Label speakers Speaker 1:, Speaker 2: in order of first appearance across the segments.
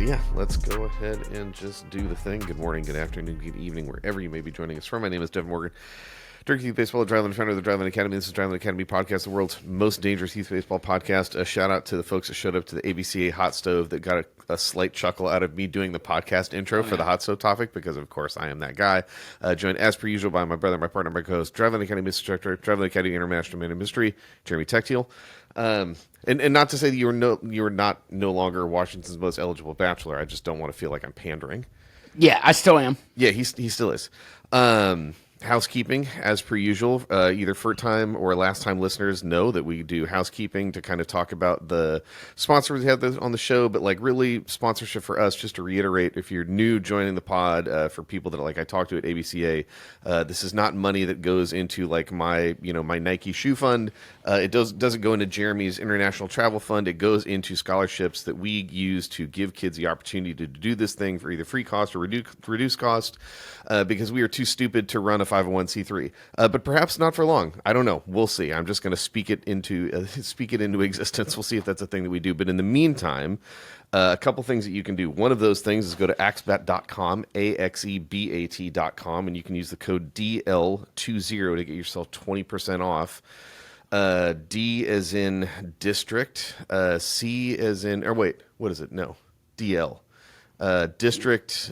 Speaker 1: yeah, let's go ahead and just do the thing. Good morning, good afternoon, good evening, wherever you may be joining us from. My name is Deven Morgan, Director of Youth Baseball at Driveline, founder of the Driveline Academy. This is Driveline Academy Podcast, the world's most dangerous youth baseball podcast. A shout out to the folks that showed up to the ABCA hot stove that got a slight chuckle out of me doing the podcast intro for the hot stove topic, because of course I am that guy. Joined as per usual by my brother, my partner, my co-host, Driveline Academy Mr. Director, Driveline Academy International Man of Mystery, Jeremy Tectiel. And not to say that you are not no longer Washington's most eligible bachelor. I just don't want to feel like I'm pandering.
Speaker 2: Yeah, I still am.
Speaker 1: Yeah, he still is. Housekeeping, as per usual. Either first-time or last-time listeners know that we do housekeeping to kind of talk about the sponsors we have on the show, but like really sponsorship for us, just to reiterate, if you're new joining the pod, for people that like I talked to at ABCA, this is not money that goes into like my Nike shoe fund. It doesn't go into Jeremy's international travel fund. It goes into scholarships that we use to give kids the opportunity to do this thing for either free cost or reduced cost, because we are too stupid to run a 501c3, but perhaps not for long. I don't know. We'll see. I'm just going to speak it into existence. We'll see if that's a thing that we do. But in the meantime, a couple things that you can do. One of those things is go to axebat.com, axebat.com, and you can use the code DL20 to get yourself 20% off. D as in district, C as in, or wait, what is it? No, DL. District,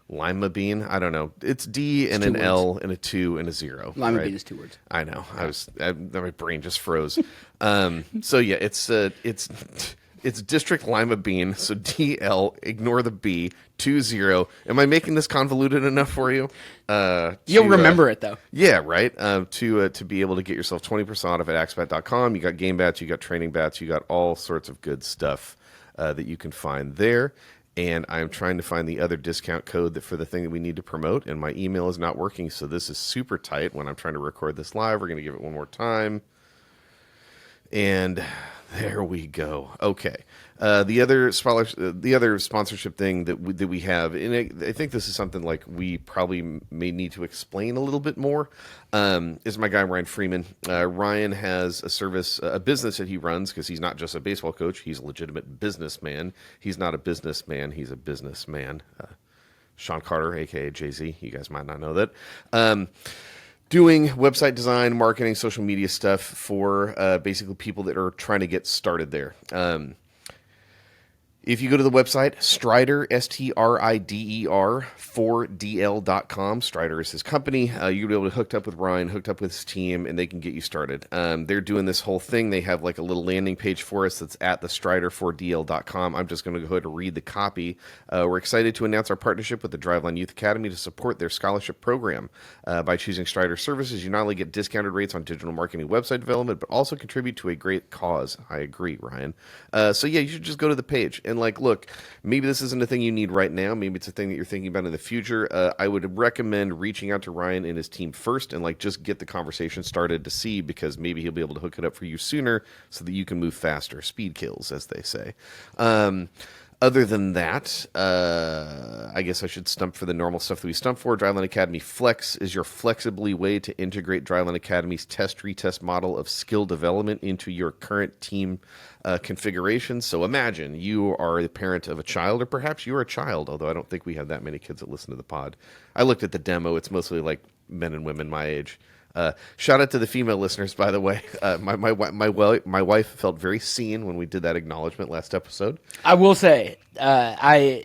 Speaker 1: Lima bean. I don't know. It's D and an L and a 2 and a 0.
Speaker 2: Lima bean is 2 words.
Speaker 1: I know. My brain just froze. So yeah, it's District Lima bean. So DL. Ignore the B. 20. Am I making this convoluted enough for you?
Speaker 2: You'll remember it though.
Speaker 1: Yeah, right. To be able to get yourself 20% off at axebat.com. You got game bats. You got training bats. You got all sorts of good stuff that you can find there. And I'm trying to find the other discount code for the thing that we need to promote, and my email is not working, so this is super tight when I'm trying to record this live. We're going to give it one more time. And there we go. Okay. The other sponsorship thing that we have, and I think this is something like we probably may need to explain a little bit more, is my guy Ryan Freeman. Ryan has a business that he runs, because he's not just a baseball coach. He's a legitimate businessman. He's not a businessman. He's a businessman. Sean Carter, a.k.a. Jay-Z. You guys might not know that. Doing website design, marketing, social media stuff for basically people that are trying to get started there. If you go to the website, Strider, Strider, 4DL.com, Strider is his company, you'll be able to hook up with Ryan, hooked up with his team, and they can get you started. They're doing this whole thing. They have like a little landing page for us that's at the Strider, 4DL.com. I'm just going to go ahead and read the copy. We're excited to announce our partnership with the Driveline Youth Academy to support their scholarship program. By choosing Strider services, you not only get discounted rates on digital marketing website development, but also contribute to a great cause. I agree, Ryan. So yeah, you should just go to the page. And like, look, maybe this isn't a thing you need right now. Maybe it's a thing that you're thinking about in the future. I would recommend reaching out to Ryan and his team first and like just get the conversation started to see, because maybe he'll be able to hook it up for you sooner so that you can move faster. Speed kills, as they say. Other than that, I guess I should stump for the normal stuff that we stump for. Driveline Academy Flex is your flexibly way to integrate Driveline Academy's test-retest model of skill development into your current team configuration. So imagine you are the parent of a child, or perhaps you're a child, although I don't think we have that many kids that listen to the pod. I looked at the demo. It's mostly like men and women my age. Shout out to the female listeners, by the way. My wife felt very seen when we did that acknowledgement last episode.
Speaker 2: I will say,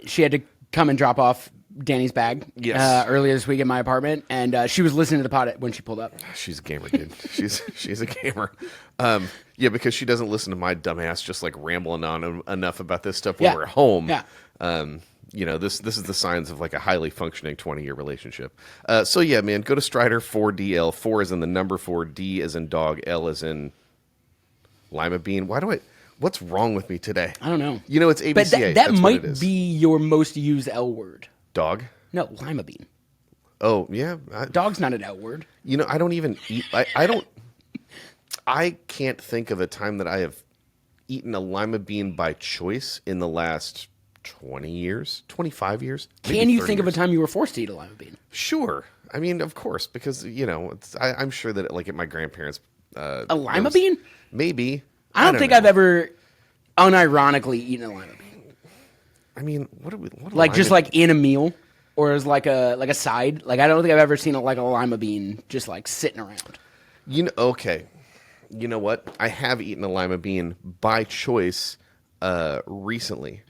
Speaker 2: she had to come and drop off Danny's bag earlier this week in my apartment, and she was listening to the pod when she pulled up.
Speaker 1: She's a gamer, dude. She's a gamer. Yeah, because she doesn't listen to my dumbass just like rambling on enough about this stuff when we're at home.
Speaker 2: Yeah.
Speaker 1: This is the signs of like a highly functioning 20-year relationship. So yeah, man, go to Strider 4DL. 4 is in the number 4, D as in dog, L as in lima bean. What's wrong with me today?
Speaker 2: I don't know.
Speaker 1: It's ABCA.
Speaker 2: But that might be your most used L word.
Speaker 1: Dog?
Speaker 2: No, lima bean.
Speaker 1: Oh, yeah.
Speaker 2: Dog's not an L word.
Speaker 1: I don't even eat. I can't think of a time that I have eaten a lima bean by choice in the last 20 years, 25 years.
Speaker 2: Can you think of a time you were forced to eat a lima bean?
Speaker 1: Sure. I mean, of course, because, I'm sure that like at my grandparents.
Speaker 2: A lima bean?
Speaker 1: Maybe.
Speaker 2: I don't think I've ever unironically eaten a lima bean.
Speaker 1: I mean, what do we
Speaker 2: like just like in a meal, or as like a side? Like I don't think I've ever seen like a lima bean just like sitting around.
Speaker 1: Okay. You know what? I have eaten a lima bean by choice recently.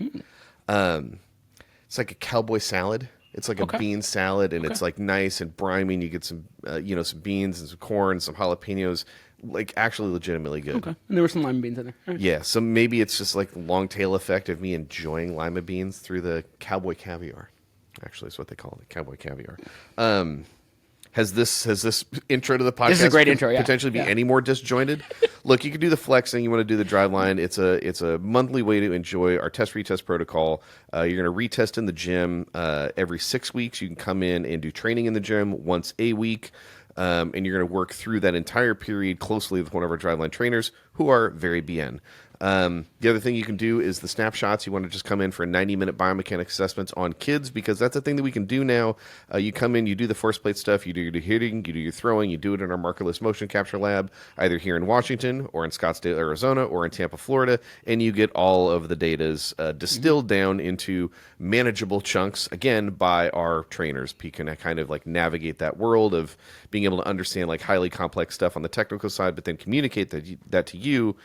Speaker 1: It's like a cowboy salad. It's like a bean salad, and it's like nice and briny. And you get some, some beans and some corn, some jalapenos. Like actually, legitimately good.
Speaker 2: Okay, and there were some lima beans in there. Right.
Speaker 1: Yeah, so maybe it's just like the long tail effect of me enjoying lima beans through the cowboy caviar. Actually, is what they call it, cowboy caviar. Has this intro to the podcast?
Speaker 2: This is a great intro. Yeah.
Speaker 1: Potentially be any more disjointed? Look, you can do the flexing. You want to do the Driveline. It's a monthly way to enjoy our test retest protocol. You're going to retest in the gym every 6 weeks. You can come in and do training in the gym once a week. And you're going to work through that entire period closely with one of our Driveline trainers who are very BN. The other thing you can do is the snapshots. You want to just come in for a 90-minute biomechanics assessments on kids because that's a thing that we can do now. You come in, you do the force plate stuff, you do your hitting, you do your throwing, you do it in our markerless motion capture lab, either here in Washington or in Scottsdale, Arizona, or in Tampa, Florida, and you get all of the datas distilled down into manageable chunks, again, by our trainers. P can kind of like navigate that world of being able to understand like highly complex stuff on the technical side, but then communicate that to you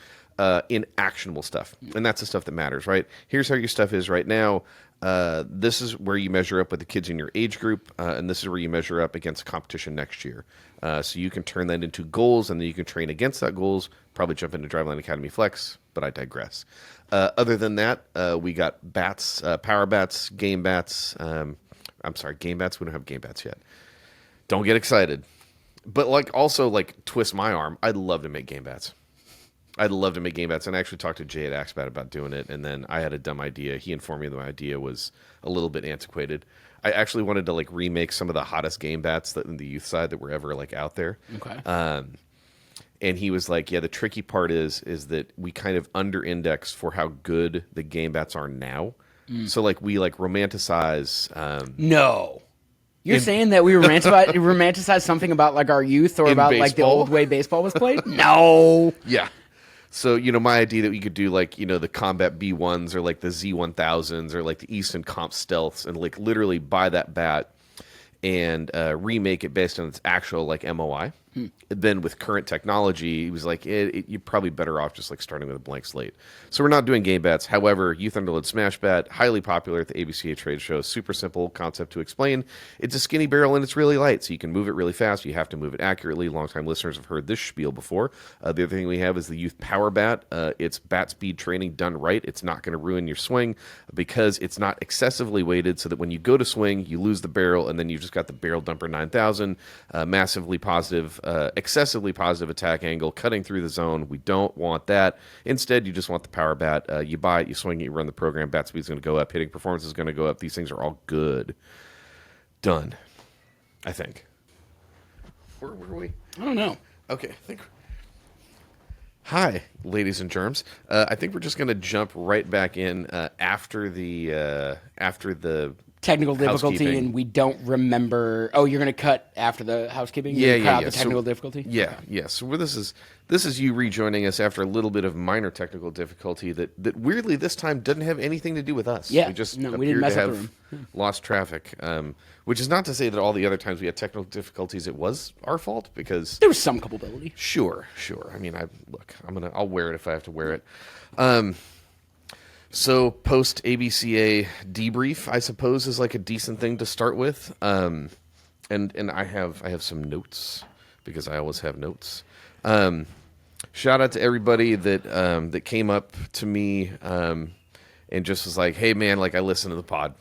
Speaker 1: in actionable stuff. And that's the stuff that matters, right? Here's how your stuff is right now. This is where you measure up with the kids in your age group, and this is where you measure up against competition next year. So you can turn that into goals, and then you can train against that goals, probably jump into Driveline Academy Flex, but I digress. Other than that, we got bats, power bats, game bats. I'm sorry, game bats. We don't have game bats yet. Don't get excited. But also twist my arm. I'd love to make game bats. I'd love to make game bats, and I actually talked to Jay at Axbat about doing it, and then I had a dumb idea. He informed me that my idea was a little bit antiquated. I actually wanted to remake some of the hottest game bats in the youth side that were ever out there. Okay. And he was like, yeah, the tricky part is that we kind of under-index for how good the game bats are now. So we romanticize.
Speaker 2: No. You're saying that we romanticize something about our youth or about baseball? The old way baseball was played? No.
Speaker 1: Yeah. So, my idea that we could do the Combat B1s or the Z1000s or the Easton Comp Stealths and literally buy that bat and remake it based on its actual MOI. Then with current technology, he was like, you're probably better off just starting with a blank slate. So we're not doing game bats. However, Youth Underload Smash Bat, highly popular at the ABCA trade show. Super simple concept to explain. It's a skinny barrel and it's really light, so you can move it really fast. You have to move it accurately. Longtime listeners have heard this spiel before. The other thing we have is the Youth Power Bat. It's bat speed training done right. It's not going to ruin your swing because it's not excessively weighted so that when you go to swing, you lose the barrel and then you've just got the barrel dumper 9000, massively positive, excessively positive attack angle, cutting through the zone. We don't want that. Instead, you just want the power bat. You buy it, you swing it, you run the program. Bat speed's going to go up. Hitting performance is going to go up. These things are all good. Done. I think. Where were we?
Speaker 2: I don't know.
Speaker 1: Okay, I think. Hi, ladies and germs. I think we're just going to jump right back in after the
Speaker 2: technical difficulty, and we don't remember. Oh, you're going to cut after the housekeeping?
Speaker 1: Yeah.
Speaker 2: The technical difficulty?
Speaker 1: Yeah. So this is you rejoining us after a little bit of minor technical difficulty that weirdly this time doesn't have anything to do with us.
Speaker 2: Yeah.
Speaker 1: We just
Speaker 2: we didn't mess up the room.
Speaker 1: Lost traffic, which is not to say that all the other times we had technical difficulties it was our fault, because
Speaker 2: there was some culpability.
Speaker 1: Sure. I mean, I'll wear it if I have to wear it. So post ABCA debrief, I suppose, is a decent thing to start with. And I have some notes because I always have notes. Shout out to everybody that came up to me and just was like, "Hey man, I listened to the pod."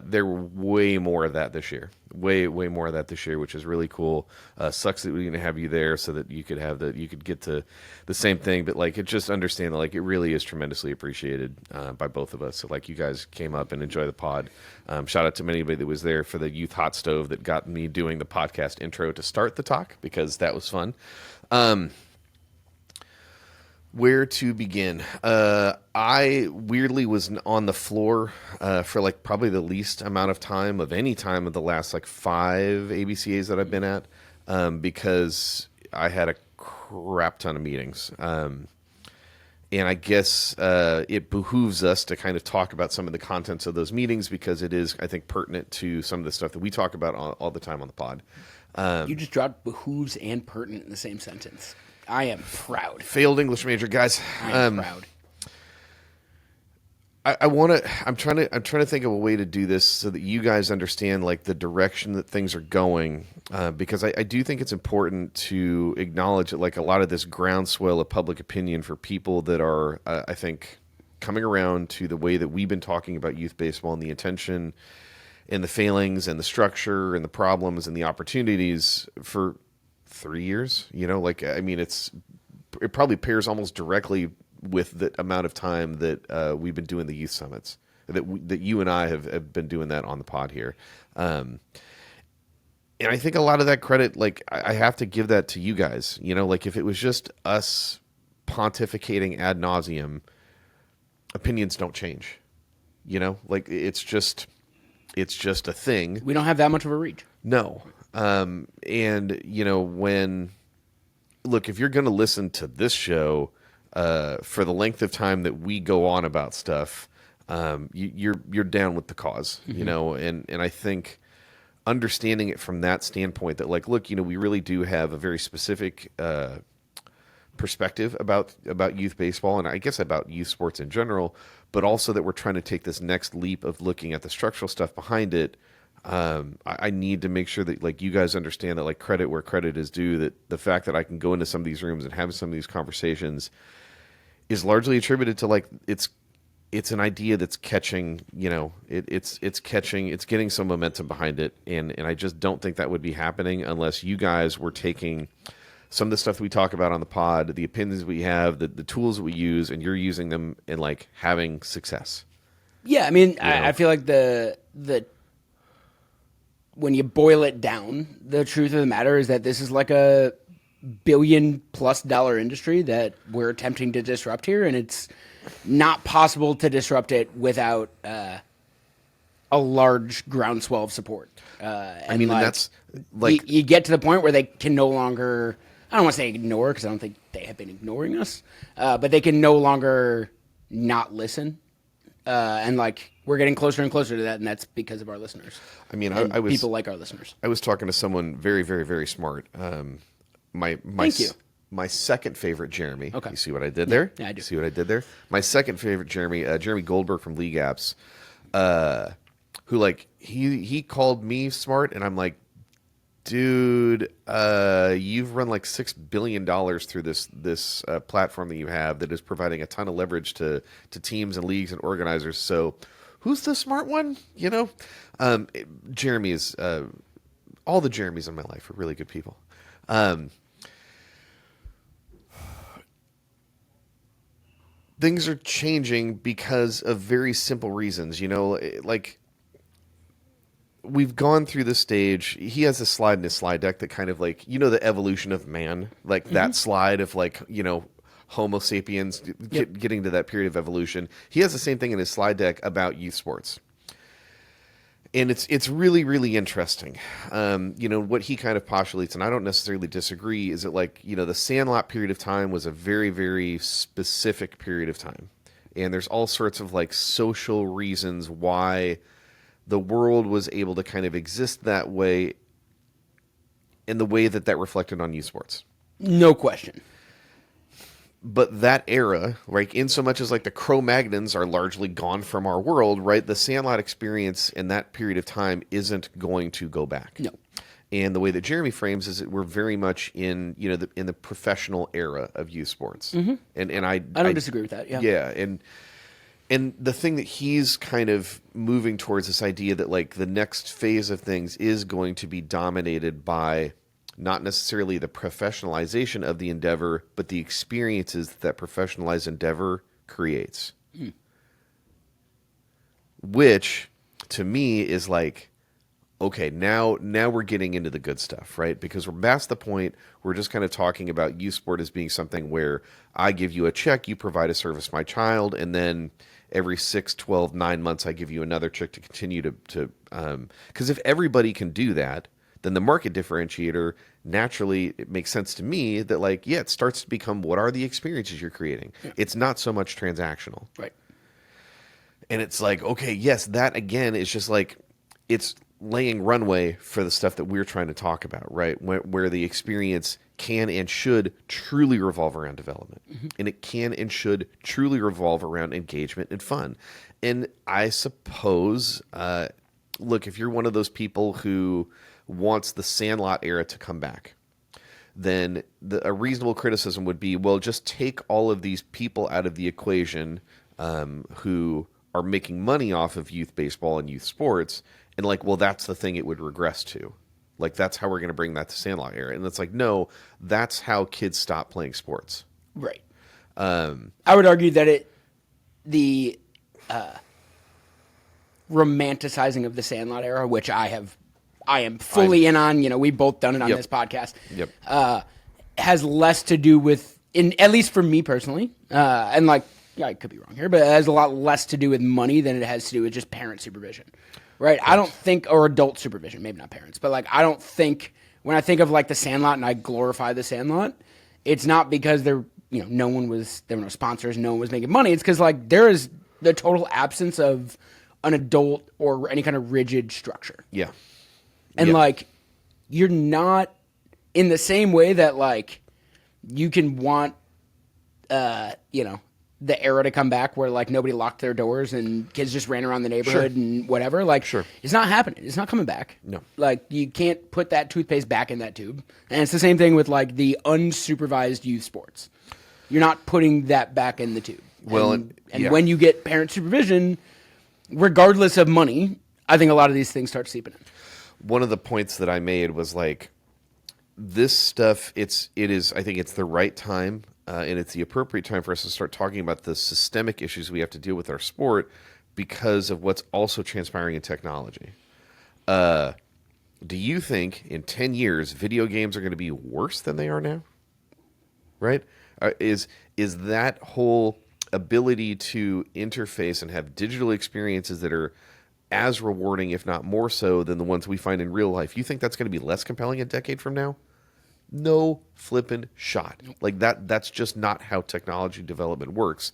Speaker 1: There were way more of that this year. Way more of that this year, which is really cool. Sucks that we didn't have you there so that you could get to the same thing. But it just understand that it really is tremendously appreciated by both of us. So you guys came up and enjoy the pod. Shout out to anybody that was there for the youth hot stove that got me doing the podcast intro to start the talk, because that was fun. Where to begin? I weirdly was on the floor for probably the least amount of time of any time of the last 5 ABCAs that I've been at, because I had a crap ton of meetings. And I guess it behooves us to kind of talk about some of the contents of those meetings because it is, I think, pertinent to some of the stuff that we talk about all the time on the pod.
Speaker 2: You just dropped behooves and pertinent in the same sentence. I am proud.
Speaker 1: Failed English major, guys.
Speaker 2: I am proud.
Speaker 1: I'm trying to think of a way to do this so that you guys understand like the direction that things are going, because I do think it's important to acknowledge that like a lot of this groundswell of public opinion for people that are, I think, coming around to the way that we've been talking about youth baseball and the intention and the failings and the structure and the problems and the opportunities for 3 years. You know, like I mean, it probably pairs almost directly with the amount of time that we've been doing the youth summits, that you and I have been doing that on the pod here. And I think a lot of that credit, like I have to give that to you guys, you know, like if it was just us pontificating ad nauseum, opinions don't change, you know, like it's just a thing.
Speaker 2: We don't have that much of a reach.
Speaker 1: No. And you know, if you're going to listen to this show, for the length of time that we go on about stuff, you're down with the cause, you know, and I think understanding it from that standpoint that like, look, you know, we really do have a very specific perspective about youth baseball and I guess about youth sports in general, but also that we're trying to take this next leap of looking at the structural stuff behind it. I need to make sure that like you guys understand that like credit where credit is due, that the fact that I can go into some of these rooms and have some of these conversations is largely attributed to like it's an idea that's catching, you know, it's getting some momentum behind it, and I just don't think that would be happening unless you guys were taking some of the stuff that we talk about on the pod, the opinions we have, the tools that we use, and you're using them and like having success.
Speaker 2: Yeah, I mean, I feel like the when you boil it down, the truth of the matter is that this is like a $1 billion+ industry that we're attempting to disrupt here, and it's not possible to disrupt it without a large groundswell of support.
Speaker 1: I mean, like, that's like
Speaker 2: you get to the point where they can no longer, I don't want to say ignore, because I don't think they have been ignoring us, but they can no longer not listen. And like we're getting closer and closer to that, and that's because of our listeners.
Speaker 1: I mean, I was
Speaker 2: people like our listeners.
Speaker 1: I was talking to someone very, very, very smart.
Speaker 2: Thank you.
Speaker 1: My second favorite, Jeremy.
Speaker 2: Okay.
Speaker 1: You see what I did there?
Speaker 2: Yeah, I do.
Speaker 1: See what I did there? My second favorite, Jeremy Goldberg from League Apps, who like he called me smart, and I'm like, dude, you've run like $6 billion through this platform that you have that is providing a ton of leverage to teams and leagues and organizers. So, who's the smart one? You know, Jeremy is. All the Jeremys in my life are really good people. Things are changing because of very simple reasons, you know, like we've gone through this stage. He has a slide in his slide deck that kind of like, you know, the evolution of man, like that slide of like, you know, Homo sapiens getting to that period of evolution. He has the same thing in his slide deck about youth sports. And it's really, really interesting. You know, what he kind of postulates, and I don't necessarily disagree, is that like, you know, the Sandlot period of time was a very, very specific period of time. And there's all sorts of like social reasons why the world was able to kind of exist that way in the way that reflected on youth sports.
Speaker 2: No question.
Speaker 1: But that era, right, in so much as like the Cro-Magnons are largely gone from our world, right, the Sandlot experience in that period of time isn't going to go back.
Speaker 2: No.
Speaker 1: And the way that Jeremy frames is that we're very much in, you know, in the professional era of youth sports. Mm-hmm. And I don't
Speaker 2: disagree with that. Yeah.
Speaker 1: Yeah. And the thing that he's kind of moving towards, this idea that like the next phase of things is going to be dominated by not necessarily the professionalization of the endeavor, but the experiences that professionalized endeavor creates. Mm. Which, to me, is like, okay, now we're getting into the good stuff, right? Because we're past the point we're just kind of talking about youth sport as being something where I give you a check, you provide a service to my child, and then every 6, 12, 9 months I give you another check to continue to because if everybody can do that, then the market differentiator naturally it makes sense to me that like, yeah, it starts to become what are the experiences you're creating. Yeah. It's not so much transactional.
Speaker 2: Right.
Speaker 1: And it's like, okay, yes, that again is just like, it's laying runway for the stuff that we're trying to talk about, right? Where the experience can and should truly revolve around development. Mm-hmm. And it can and should truly revolve around engagement and fun. And I suppose, look, if you're one of those people who wants the Sandlot era to come back, then a reasonable criticism would be, well, just take all of these people out of the equation who are making money off of youth baseball and youth sports, and like, well, that's the thing it would regress to. Like, that's how we're going to bring that to Sandlot era. And it's like, no, that's how kids stop playing sports.
Speaker 2: Right. I would argue that the romanticizing of the Sandlot era, which I am fully in on, we've both done it on this podcast, has less to do with, at least for me personally, and like, yeah, I could be wrong here, but it has a lot less to do with money than it has to do with just parent supervision, right? I don't think, or adult supervision, maybe not parents, but like, I don't think, when I think of like the Sandlot and I glorify the Sandlot, it's not because there were no sponsors, no one was making money. It's because like there is the total absence of an adult or any kind of rigid structure.
Speaker 1: Yeah.
Speaker 2: And like, you're not in the same way that like you can want, the era to come back where like nobody locked their doors and kids just ran around the neighborhood and whatever. Like, It's not happening. It's not coming back.
Speaker 1: No.
Speaker 2: Like, you can't put that toothpaste back in that tube. And it's the same thing with like the unsupervised youth sports. You're not putting that back in the tube.
Speaker 1: Well,
Speaker 2: and when you get parent supervision, regardless of money, I think a lot of these things start seeping in.
Speaker 1: One of the points that I made was like, this stuff, I think it's the right time, and it's the appropriate time for us to start talking about the systemic issues we have to deal with our sport because of what's also transpiring in technology. Do you think in 10 years video games are going to be worse than they are now? Right? Is that whole ability to interface and have digital experiences that are as rewarding, if not more so, than the ones we find in real life, you think that's going to be less compelling a decade from now? No flippin' shot. Like that's just not how technology development works.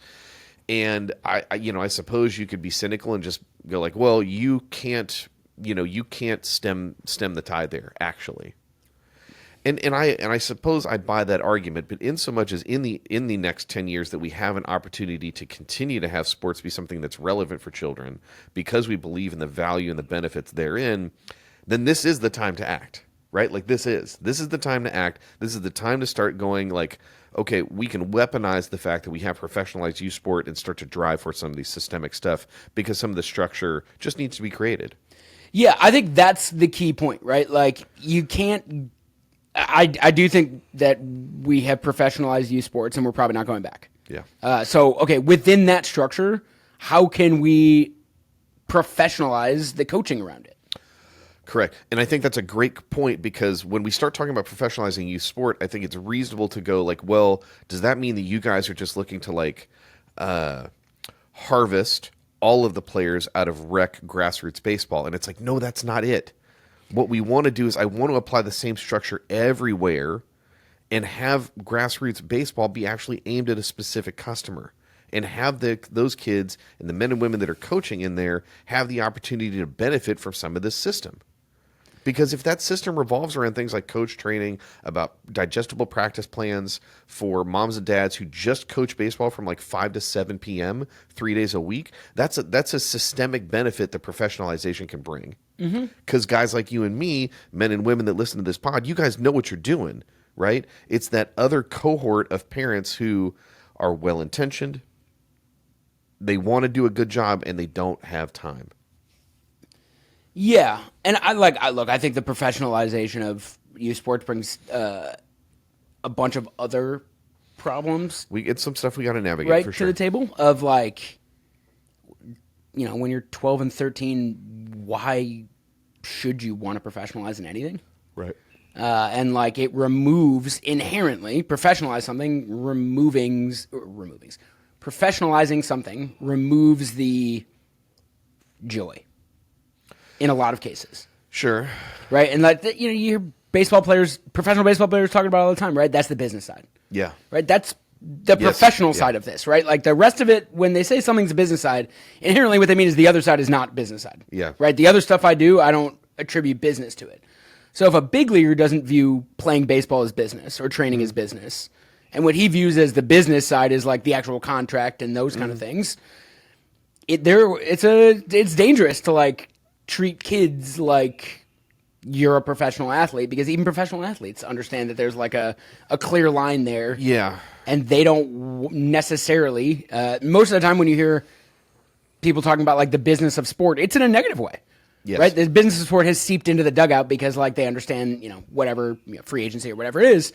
Speaker 1: And I suppose you could be cynical and just go like, well, you can't stem the tide there, actually. And I suppose I buy that argument, but in so much as in the next 10 years that we have an opportunity to continue to have sports be something that's relevant for children because we believe in the value and the benefits therein, then this is the time to act. Right? Like this is the time to act. This is the time to start going like, okay, we can weaponize the fact that we have professionalized youth sport and start to drive for some of these systemic stuff because some of the structure just needs to be created.
Speaker 2: Yeah, I think that's the key point, right? Like you can't, I do think that we have professionalized youth sports and we're probably not going back.
Speaker 1: Yeah.
Speaker 2: Okay, within that structure, how can we professionalize the coaching around it?
Speaker 1: Correct. And I think that's a great point because when we start talking about professionalizing youth sport, I think it's reasonable to go like, well, does that mean that you guys are just looking to like harvest all of the players out of rec grassroots baseball? And it's like, no, that's not it. What we want to do is I want to apply the same structure everywhere and have grassroots baseball be actually aimed at a specific customer. And have those kids and the men and women that are coaching in there have the opportunity to benefit from some of this system. Because if that system revolves around things like coach training, about digestible practice plans for moms and dads who just coach baseball from like 5 to 7 p.m. 3 days a week, that's a systemic benefit that professionalization can bring. Because guys like you and me, men and women that listen to this pod, you guys know what you're doing, right? It's that other cohort of parents who are well-intentioned, they want to do a good job, and they don't have time.
Speaker 2: Yeah, and I think the professionalization of youth sports brings a bunch of other problems.
Speaker 1: It's some stuff we got to navigate
Speaker 2: right
Speaker 1: for sure.
Speaker 2: to the table of like, when you're 12 and 13, why should you want to professionalize in anything?
Speaker 1: Right.
Speaker 2: And like it removes inherently professionalizing something removes the joy in a lot of cases.
Speaker 1: Sure.
Speaker 2: Right. And like, you hear professional baseball players talking about all the time, right? That's the business side.
Speaker 1: Yeah.
Speaker 2: Right? That's the professional side of this, right? Like the rest of it, when they say something's a business side, inherently what they mean is the other side is not business side.
Speaker 1: Yeah.
Speaker 2: Right? The other stuff I do, I don't attribute business to it. So if a big leaguer doesn't view playing baseball as business or training as business, and what he views as the business side is like the actual contract and those kind of things, it's dangerous to like treat kids like you're a professional athlete, because even professional athletes understand that there's like a clear line there.
Speaker 1: Yeah.
Speaker 2: And they don't necessarily, most of the time when you hear people talking about like the business of sport, it's in a negative way.
Speaker 1: Yes.
Speaker 2: Right? The business of sport has seeped into the dugout because like they understand, whatever, free agency or whatever it is.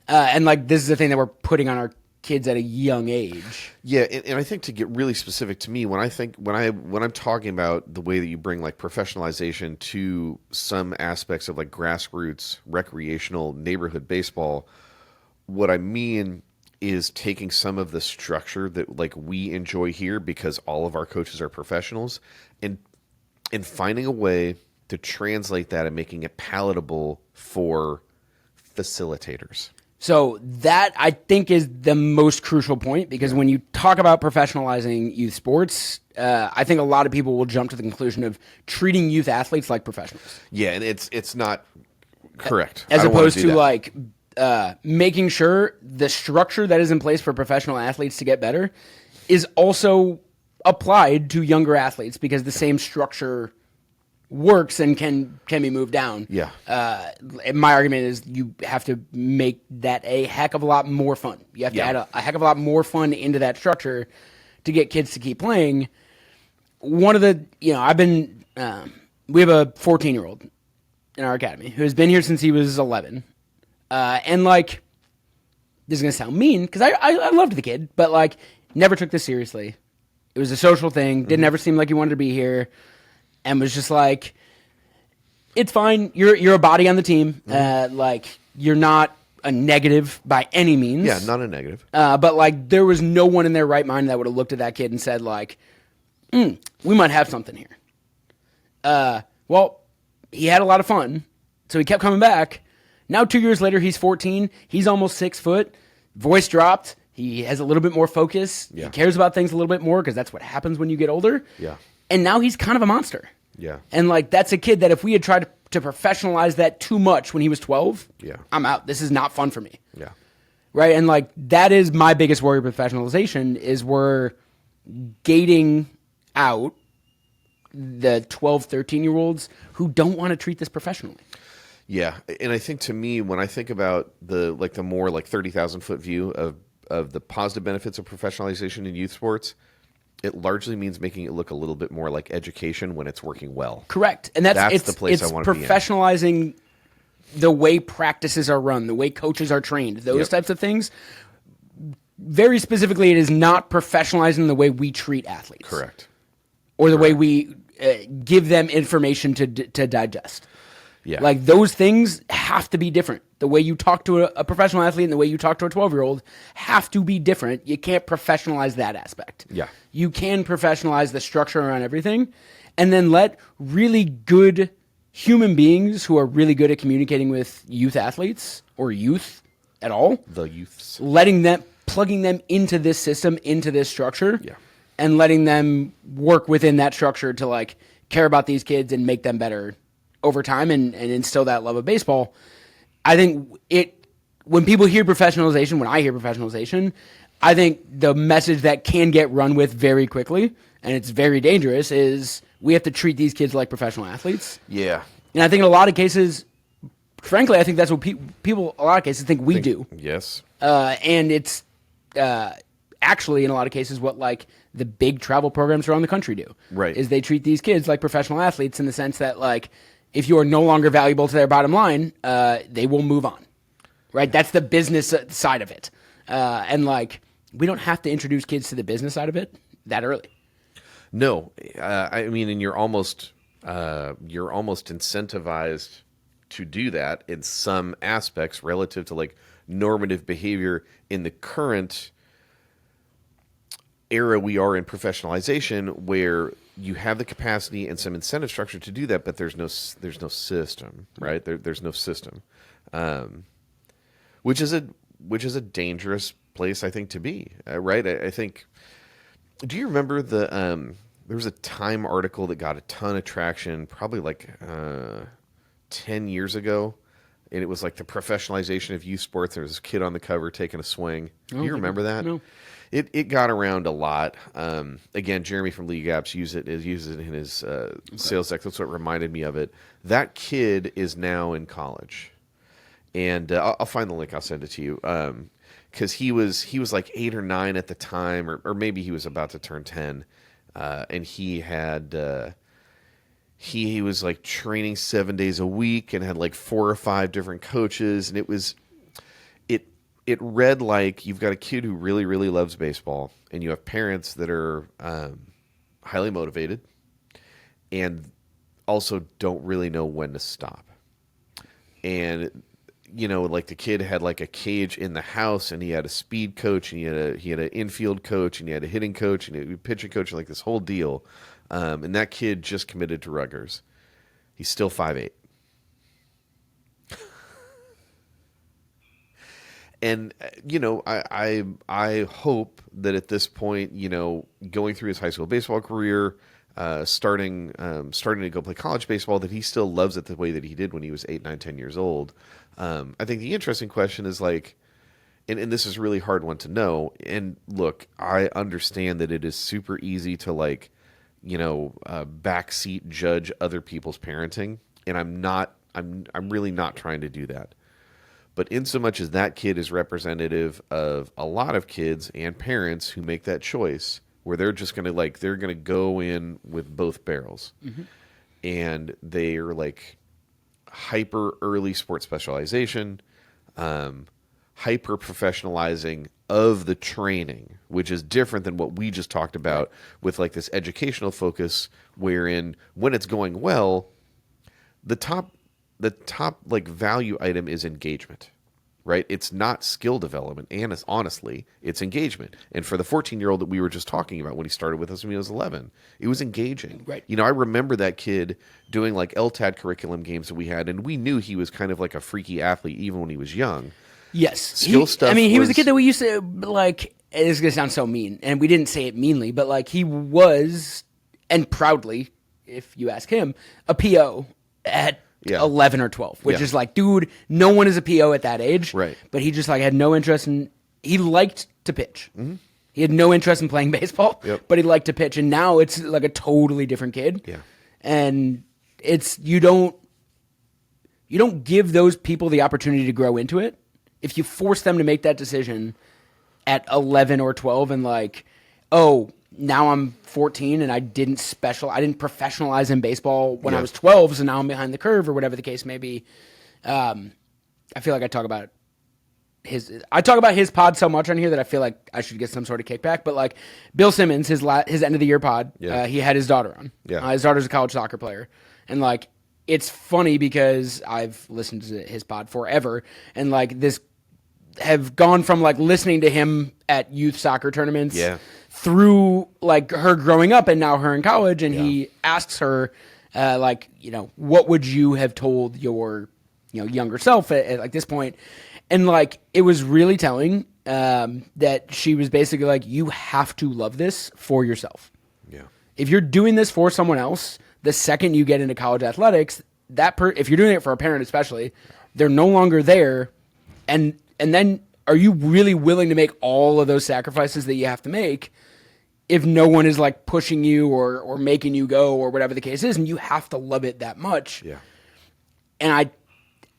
Speaker 2: And like this is the thing that we're putting on our kids at a young age.
Speaker 1: Yeah, and I think to get really specific to me, when I'm talking about the way that you bring like professionalization to some aspects of like grassroots recreational neighborhood baseball, what I mean is taking some of the structure that like we enjoy here because all of our coaches are professionals, and finding a way to translate that and making it palatable for facilitators.
Speaker 2: So that, I think, is the most crucial point, because when you talk about professionalizing youth sports, I think a lot of people will jump to the conclusion of treating youth athletes like professionals.
Speaker 1: Yeah, and it's not correct.
Speaker 2: As opposed to like making sure the structure that is in place for professional athletes to get better is also applied to younger athletes, because the same structure works and can be moved down.
Speaker 1: Yeah.
Speaker 2: My argument is you have to make that a heck of a lot more fun. You have to add a heck of a lot more fun into that structure to get kids to keep playing. One of the, we have a 14-year-old in our academy who has been here since he was 11. And like, this is going to sound mean because I loved the kid, but like never took this seriously. It was a social thing. Didn't ever seem like he wanted to be here. And was just like, it's fine. You're a body on the team. Like you're not a negative by any means.
Speaker 1: Yeah, not a negative.
Speaker 2: But like there was no one in their right mind that would have looked at that kid and said like, we might have something here. Well, he had a lot of fun, so he kept coming back. Now 2 years later, he's 14. He's almost 6 foot. Voice dropped. He has a little bit more focus.
Speaker 1: Yeah.
Speaker 2: He cares about things a little bit more because that's what happens when you get older.
Speaker 1: Yeah.
Speaker 2: And now he's kind of a monster.
Speaker 1: Yeah.
Speaker 2: And like that's a kid that if we had tried to professionalize that too much when he was 12, I'm out. This is not fun for me.
Speaker 1: Yeah.
Speaker 2: Right? And like that is my biggest worry with professionalization is we're gating out the 12, 13-year-olds who don't want to treat this professionally.
Speaker 1: Yeah. And I think to me, when I think about the more like 30,000 foot view of the positive benefits of professionalization in youth sports, it largely means making it look a little bit more like education when it's working well.
Speaker 2: Correct. And that's
Speaker 1: the place I want to be in.
Speaker 2: Professionalizing the way practices are run, the way coaches are trained, those types of things. Very specifically, it is not professionalizing the way we treat athletes.
Speaker 1: Correct.
Speaker 2: Or the way we give them information to digest.
Speaker 1: Yeah.
Speaker 2: Like those things have to be different. The way you talk to a professional athlete and the way you talk to a 12-year-old have to be different. You can't professionalize that aspect.
Speaker 1: Yeah.
Speaker 2: You can professionalize the structure around everything and then let really good human beings who are really good at communicating with youth athletes or youth at all.
Speaker 1: The youths.
Speaker 2: Plugging them into this system, into this structure.
Speaker 1: Yeah.
Speaker 2: And letting them work within that structure to like care about these kids and make them better over time and instill that love of baseball. I think when people hear professionalization, when I hear professionalization, I think the message that can get run with very quickly, and it's very dangerous, is we have to treat these kids like professional athletes.
Speaker 1: Yeah.
Speaker 2: And I think in a lot of cases, frankly, I think that's what people, a lot of cases, think we do.
Speaker 1: Yes.
Speaker 2: And it's actually, in a lot of cases, what like the big travel programs around the country do.
Speaker 1: Right.
Speaker 2: Is they treat these kids like professional athletes in the sense that like, if you are no longer valuable to their bottom line, they will move on, right? That's the business side of it. And like, we don't have to introduce kids to the business side of it that early.
Speaker 1: No, I mean, and you're almost incentivized to do that in some aspects relative to like normative behavior in the current era we are in professionalization where you have the capacity and some incentive structure to do that, but there's no system, right? There's no system, which is a dangerous place, I think, to be, right? I think. Do you remember there was a Time article that got a ton of traction, probably like 10 years ago, and it was like the professionalization of youth sports. There was this kid on the cover taking a swing. Do you remember that?
Speaker 2: No.
Speaker 1: It got around a lot. Again, Jeremy from League Apps uses it in his sales deck. That's what reminded me of it. That kid is now in college, and I'll find the link. I'll send it to you. Because he was like 8 or 9 at the time, or maybe he was about to turn 10, and he was like training 7 days a week and had like 4 or 5 different coaches, and it read like you've got a kid who really, really loves baseball, and you have parents that are highly motivated and also don't really know when to stop. And like the kid had like a cage in the house, and he had a speed coach, and he had an infield coach, and he had a hitting coach, and a pitching coach, and like this whole deal. And that kid just committed to Rutgers. He's still 5'8". And I hope that at this point, going through his high school baseball career, starting to go play college baseball, that he still loves it the way that he did when he was 8, 9, 10 years old. I think the interesting question is like, and this is a really hard one to know. And look, I understand that it is super easy to like, backseat judge other people's parenting, and I'm really not trying to do that. But in so much as that kid is representative of a lot of kids and parents who make that choice, where they're just they're gonna go in with both barrels, and they are like hyper early sports specialization, hyper professionalizing of the training, which is different than what we just talked about with like this educational focus, wherein when it's going well, the top like value item is engagement, right? It's not skill development, and it's engagement. And for the 14-year-old that we were just talking about when he started with us when he was 11, it was engaging.
Speaker 2: Right.
Speaker 1: I remember that kid doing like LTAD curriculum games that we had, and we knew he was kind of like a freaky athlete even when he was young.
Speaker 2: Yes.
Speaker 1: Skill stuff.
Speaker 2: I mean, he was a kid that we used to like. It's gonna sound so mean, and we didn't say it meanly, but like he was, and proudly, if you ask him, a PO at 11 or 12, which is like, dude, no one is a PO at that age.
Speaker 1: Right.
Speaker 2: But he just like had no interest he liked to pitch. Mm-hmm. He had no interest in playing baseball, but he liked to pitch. And now it's like a totally different kid.
Speaker 1: Yeah.
Speaker 2: And you don't give those people the opportunity to grow into it. If you force them to make that decision at 11 or 12 and like, oh, now I'm 14 and I didn't professionalize in baseball when I was 12, so now I'm behind the curve or whatever the case may be. I feel like I talk about his pod so much on here that I feel like I should get some sort of kickback. But like Bill Simmons, his end of the year pod, he had his daughter on. Yeah. His daughter's a college soccer player, and like it's funny because I've listened to his pod forever, and like this have gone from like listening to him at youth soccer tournaments. Yeah. Through like her growing up and now her in college, and he asks her, what would you have told your, younger self at like this point? And like, it was really telling that she was basically like, you have to love this for yourself. Yeah. If you're doing this for someone else, the second you get into college athletics, if you're doing it for a parent especially, they're no longer there, and then are you really willing to make all of those sacrifices that you have to make if no one is like pushing you or making you go or whatever the case is, and you have to love it that much? Yeah. And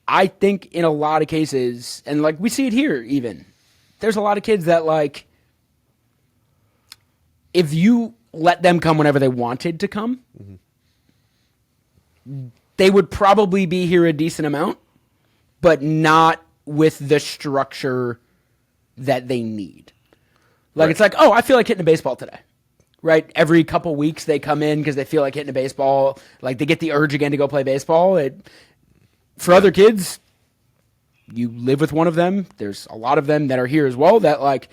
Speaker 2: I think in a lot of cases, and like we see it here even, there's a lot of kids that like, if you let them come whenever they wanted to come, they would probably be here a decent amount, but not with the structure that they need. Like, it's like, oh, I feel like hitting a baseball today, right? Every couple weeks they come in because they feel like hitting a baseball. Like, they get the urge again to go play baseball. For other kids, you live with one of them. There's a lot of them that are here as well that, like,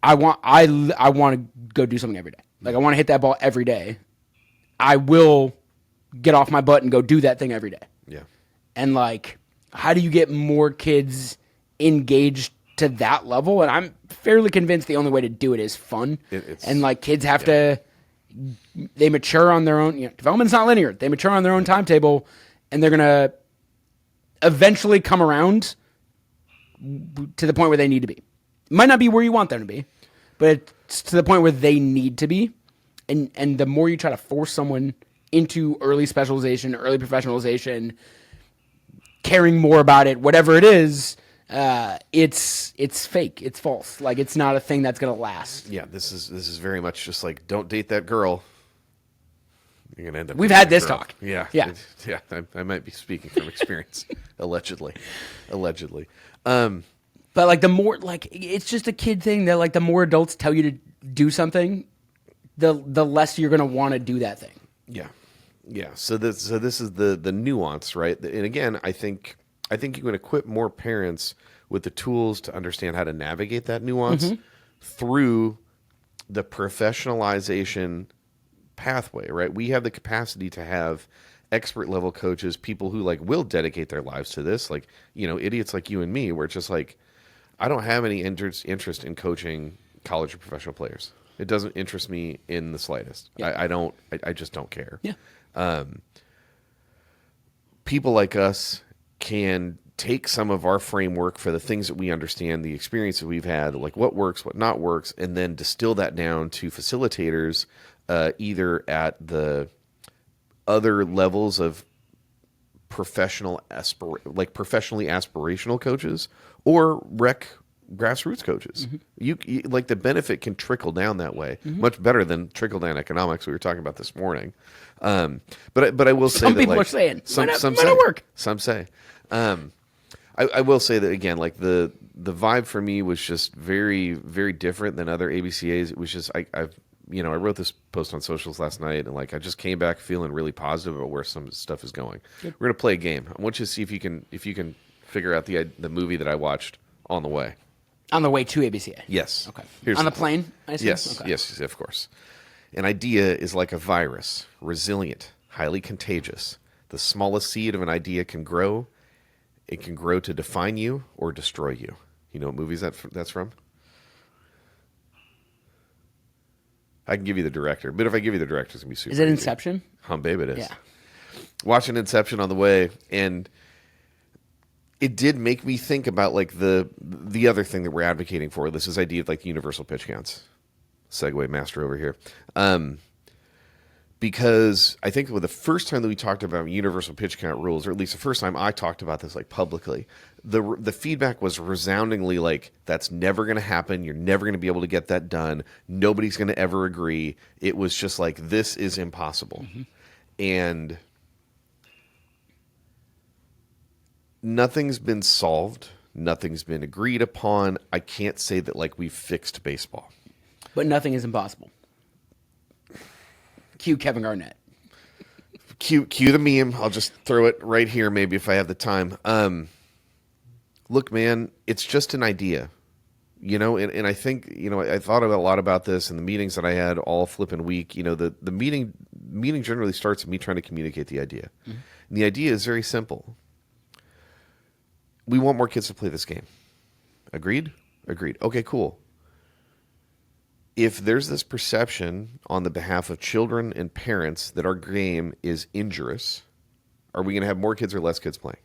Speaker 2: I want to go do something every day. Like I want to hit that ball every day. I will get off my butt and go do that thing every day.
Speaker 1: Yeah.
Speaker 2: And like, how do you get more kids engaged to that level? And I'm fairly convinced the only way to do it is fun. And like kids have to, they mature on their own. Development's not linear. They mature on their own timetable, and they're gonna eventually come around to the point where they need to be. It might not be where you want them to be, but it's to the point where they need to be. And the more you try to force someone into early specialization, early professionalization, caring more about it, whatever it is, it's fake. It's false. Like it's not a thing that's gonna last.
Speaker 1: Yeah, this is very much just like, don't date that girl. You're gonna end up.
Speaker 2: We've had this talk.
Speaker 1: Yeah. I might be speaking from experience, allegedly.
Speaker 2: But like the more, like it's just a kid thing that like the more adults tell you to do something, the less you're gonna want to do that thing.
Speaker 1: Yeah. So this is the nuance, right? And again, I think you can equip more parents with the tools to understand how to navigate that nuance through the professionalization pathway, right? We have the capacity to have expert level coaches, people who like will dedicate their lives to this, like, idiots like you and me, where it's just like, I don't have any interest in coaching college or professional players. It doesn't interest me in the slightest. Yeah. I just don't care.
Speaker 2: Yeah.
Speaker 1: People like us can take some of our framework for the things that we understand, the experience that we've had, like what works, what not works, and then distill that down to facilitators, either at the other levels of professionally aspirational coaches or grassroots coaches. You like the benefit can trickle down that way, much better than trickle down economics we were talking about this morning. But I will say
Speaker 2: some
Speaker 1: that
Speaker 2: people
Speaker 1: like,
Speaker 2: are saying
Speaker 1: some
Speaker 2: might
Speaker 1: say
Speaker 2: not work.
Speaker 1: Some say. I will say that again, like the vibe for me was just very, very different than other ABCAs. It was just I wrote this post on socials last night, and like I just came back feeling really positive about where some stuff is going. Good. We're gonna play a game. I want you to see if you can figure out the movie that I watched on the way.
Speaker 2: On the way to ABCA.
Speaker 1: Yes.
Speaker 2: Okay. On the plane, I assume?
Speaker 1: Yes.
Speaker 2: Okay.
Speaker 1: Yes, of course. An idea is like a virus, resilient, highly contagious. The smallest seed of an idea can grow. It can grow to define you or destroy you. You know what movie that's from? I can give you the director, but if I give you the director, it's going to be super
Speaker 2: Is it
Speaker 1: easy.
Speaker 2: Inception?
Speaker 1: Babe, it is.
Speaker 2: Yeah.
Speaker 1: Watching Inception on the way, and it did make me think about like the other thing that we're advocating for. This is idea of like universal pitch counts. Segue master over here. Because I think the first time that we talked about universal pitch count rules, or at least the first time I talked about this like publicly, the feedback was resoundingly like, that's never going to happen. You're never going to be able to get that done. Nobody's going to ever agree. It was just like, this is impossible. And nothing's been solved. Nothing's been agreed upon. I can't say that like we've fixed baseball.
Speaker 2: But nothing is impossible. Cue Kevin Garnett.
Speaker 1: Cue the meme. I'll just throw it right here maybe if I have the time. Look, man, it's just an idea. And I think, I thought a lot about this in the meetings that I had all flipping week. The meeting generally starts with me trying to communicate the idea. And the idea is very simple. We want more kids to play this game. Agreed? Agreed. Okay, cool. If there's this perception on the behalf of children and parents that our game is injurious, are we going to have more kids or less kids playing?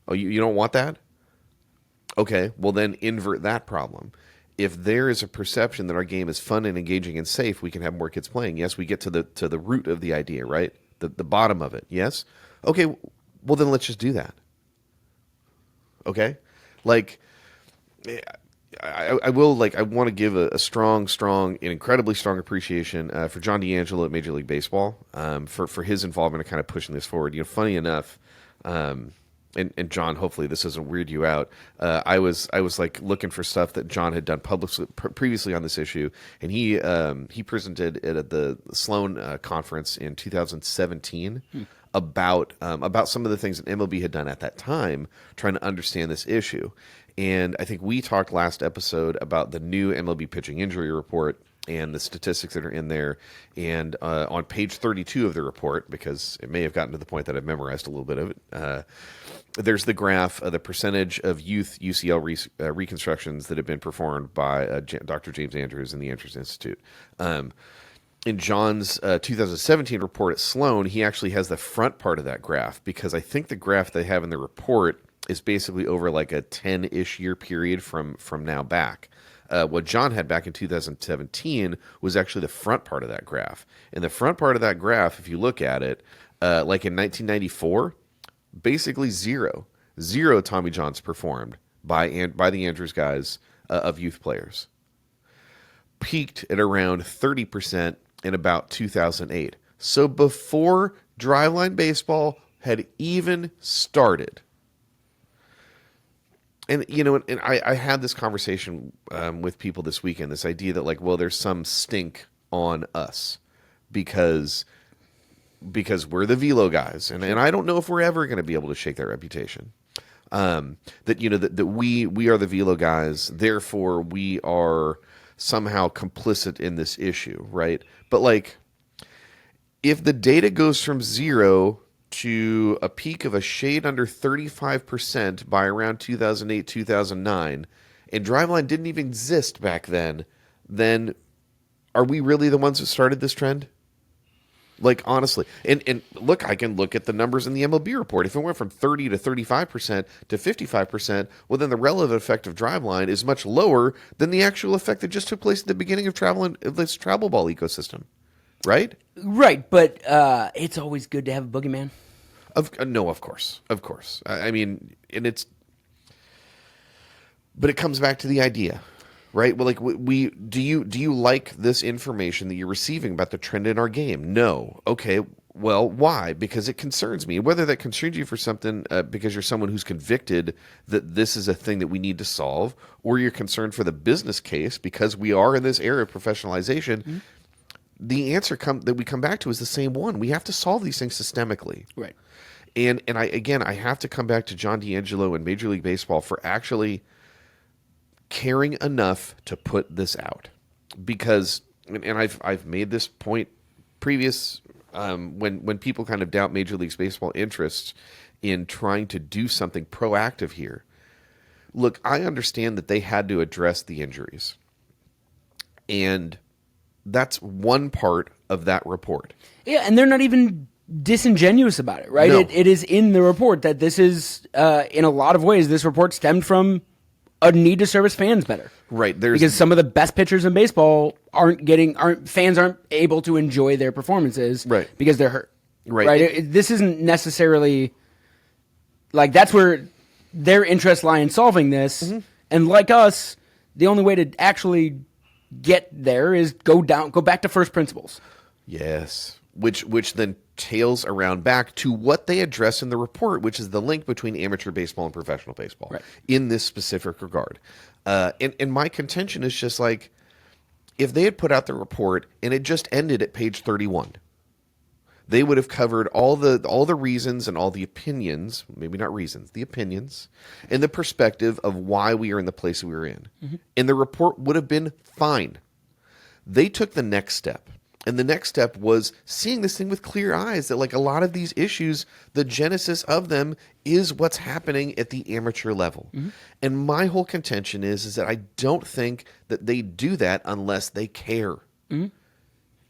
Speaker 1: Oh, you don't want that? Okay, well then invert that problem. If there is a perception that our game is fun and engaging and safe, we can have more kids playing. Yes, we get to the root of the idea, right? The bottom of it. Yes? Okay, well then let's just do that. Okay? Like, I want to give a strong, and incredibly strong appreciation for John D'Angelo at Major League Baseball for his involvement in kind of pushing this forward. Funny enough, and John, hopefully this doesn't weird you out. I was like looking for stuff that John had done previously on this issue, and he presented it at the Sloan conference in 2017 about some of the things that MLB had done at that time, trying to understand this issue. And I think we talked last episode about the new MLB pitching injury report and the statistics that are in there. And on page 32 of the report, because it may have gotten to the point that I've memorized a little bit of it, there's the graph of the percentage of youth UCL reconstructions that have been performed by Dr. James Andrews and the Andrews Institute. In John's 2017 report at Sloan, he actually has the front part of that graph, because I think the graph they have in the report is basically over like a 10-ish year period from now back. What John had back in 2017 was actually the front part of that graph. And the front part of that graph, if you look at it, like in 1994, basically zero Tommy Johns performed by the Andrews guys of youth players. Peaked at around 30% in about 2008. So before Driveline baseball had even started. And, you know, and I had this conversation with people this weekend, this idea that, like, well, there's some stink on us because we're the velo guys. And I don't know if we're ever going to be able to shake that reputation. That, you know, that we are the velo guys, therefore we are somehow complicit in this issue, right? But, like, if the data goes from 0 to a peak of a shade under 35% by around 2008, 2009, and Driveline didn't even exist back then are we really the ones that started this trend? Like, honestly. And look, I can look at the numbers in the MLB report. If it went from 30 to 35% to 55%, well, then the relative effect of Driveline is much lower than the actual effect that just took place at the beginning of this travel ball ecosystem. Right?
Speaker 2: Right, but it's always good to have a boogeyman.
Speaker 1: No, of course. I mean, but it comes back to the idea, right? Well, like, do you like this information that you're receiving about the trend in our game? No. Okay. Well, why? Because it concerns me. Whether that concerns you for something because you're someone who's convicted that this is a thing that we need to solve, or you're concerned for the business case because we are in this era of professionalization. Mm-hmm. The answer that we come back to is the same one. We have to solve these things systemically.
Speaker 2: Right.
Speaker 1: And I have to come back to John D'Angelo and Major League Baseball for actually caring enough to put this out. Because, and I've made this point previous, when people kind of doubt Major League Baseball interests in trying to do something proactive here. Look, I understand that they had to address the injuries. And that's one part of that report.
Speaker 2: Yeah, and they're not even disingenuous about it, right?
Speaker 1: No.
Speaker 2: It is in the report that this is, in a lot of ways, this report stemmed from a need to service fans better.
Speaker 1: Right.
Speaker 2: Because some of the best pitchers in baseball fans aren't able to enjoy their performances,
Speaker 1: right,
Speaker 2: because they're hurt.
Speaker 1: Right.
Speaker 2: This isn't necessarily, like, that's where their interests lie in solving this. Mm-hmm. And like us, the only way to actually get there is go back to first principles.
Speaker 1: Yes. Which then tails around back to what they address in the report, which is the link between amateur baseball and professional baseball, right, in this specific regard. And my contention is just like, if they had put out the report and it just ended at page 31, they would have covered all the reasons and all the opinions, maybe not reasons, the opinions, and the perspective of why we are in the place we are in. Mm-hmm. And the report would have been fine. They took the next step. And the next step was seeing this thing with clear eyes, that, like, a lot of these issues, the genesis of them is what's happening at the amateur level. Mm-hmm. And my whole contention is that I don't think that they do that unless they care. Mm-hmm.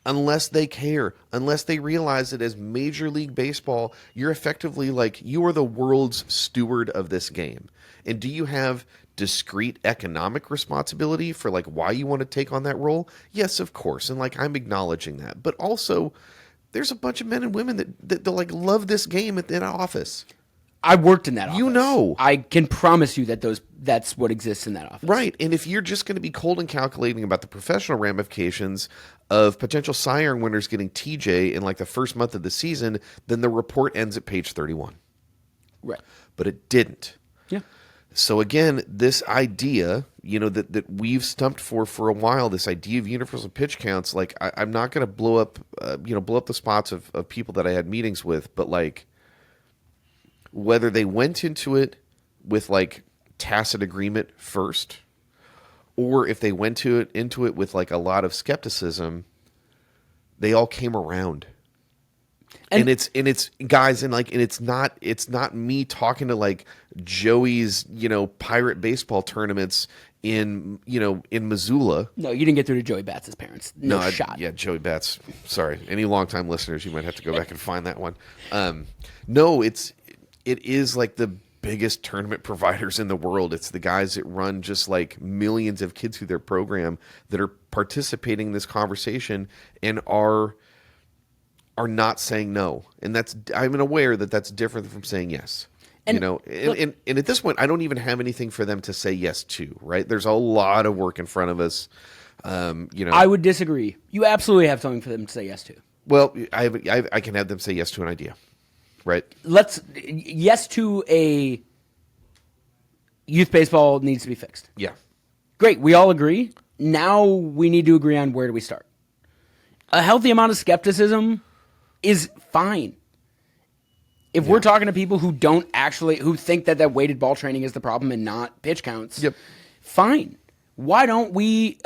Speaker 1: Unless they care, unless they realize that as Major League Baseball, you're effectively like, you are the world's steward of this game. And do you have discrete economic responsibility for, like, why you want to take on that role? Yes, of course. And, like, I'm acknowledging that. But also, there's a bunch of men and women that like love this game at that office.
Speaker 2: I worked in that office.
Speaker 1: You know.
Speaker 2: I can promise you that that's what exists in that office.
Speaker 1: Right. And if you're just going to be cold and calculating about the professional ramifications of potential Cy Young winners getting TJ in, like, the first month of the season, then the report ends at page 31.
Speaker 2: Right.
Speaker 1: But it didn't.
Speaker 2: Yeah.
Speaker 1: So again, this idea, you know, that we've stumped for a while, this idea of universal pitch counts, like, I'm not going to blow up the spots of people that I had meetings with, but, like, whether they went into it with, like, tacit agreement first, or if they went into it with like a lot of skepticism, they all came around. And it's guys, and it's not me talking to like Joey's, pirate baseball tournaments in Missoula.
Speaker 2: No, you didn't get through to Joey Batts' parents. No shot.
Speaker 1: Yeah, Joey Batts. Sorry. Any longtime listeners, you might have to go back and find that one. No, it is like the biggest tournament providers in the world. It's the guys that run just like millions of kids through their program that are participating in this conversation and are not saying no. And I'm aware that that's different from saying yes. And, and at this point, I don't even have anything for them to say yes to, right? There's a lot of work in front of us.
Speaker 2: I would disagree. You absolutely have something for them to say yes to.
Speaker 1: Well, I can have them say yes to an idea, right?
Speaker 2: Yes to a youth baseball needs to be fixed.
Speaker 1: Yeah.
Speaker 2: Great. We all agree. Now we need to agree on where do we start. A healthy amount of skepticism is fine. If we're talking to people who who think that weighted ball training is the problem and not pitch counts, fine. Why don't we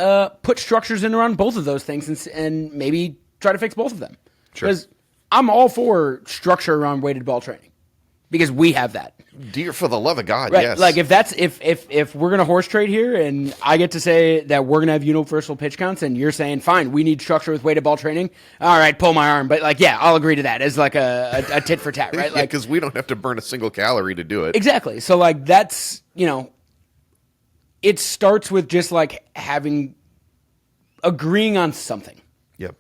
Speaker 2: put structures in around both of those things and maybe try to fix both of them?
Speaker 1: Sure.
Speaker 2: Because I'm all for structure around weighted ball training because we have that.
Speaker 1: Dear, for the love of God,
Speaker 2: right.
Speaker 1: Yes.
Speaker 2: Like if we're gonna horse trade here and I get to say that we're gonna have universal pitch counts and you're saying fine, we need structure with weighted ball training. All right, pull my arm, but I'll agree to that as like a tit for tat, right?
Speaker 1: Because we don't have to burn a single calorie to do it.
Speaker 2: Exactly. So that's it starts with just agreeing on something.
Speaker 1: Yep.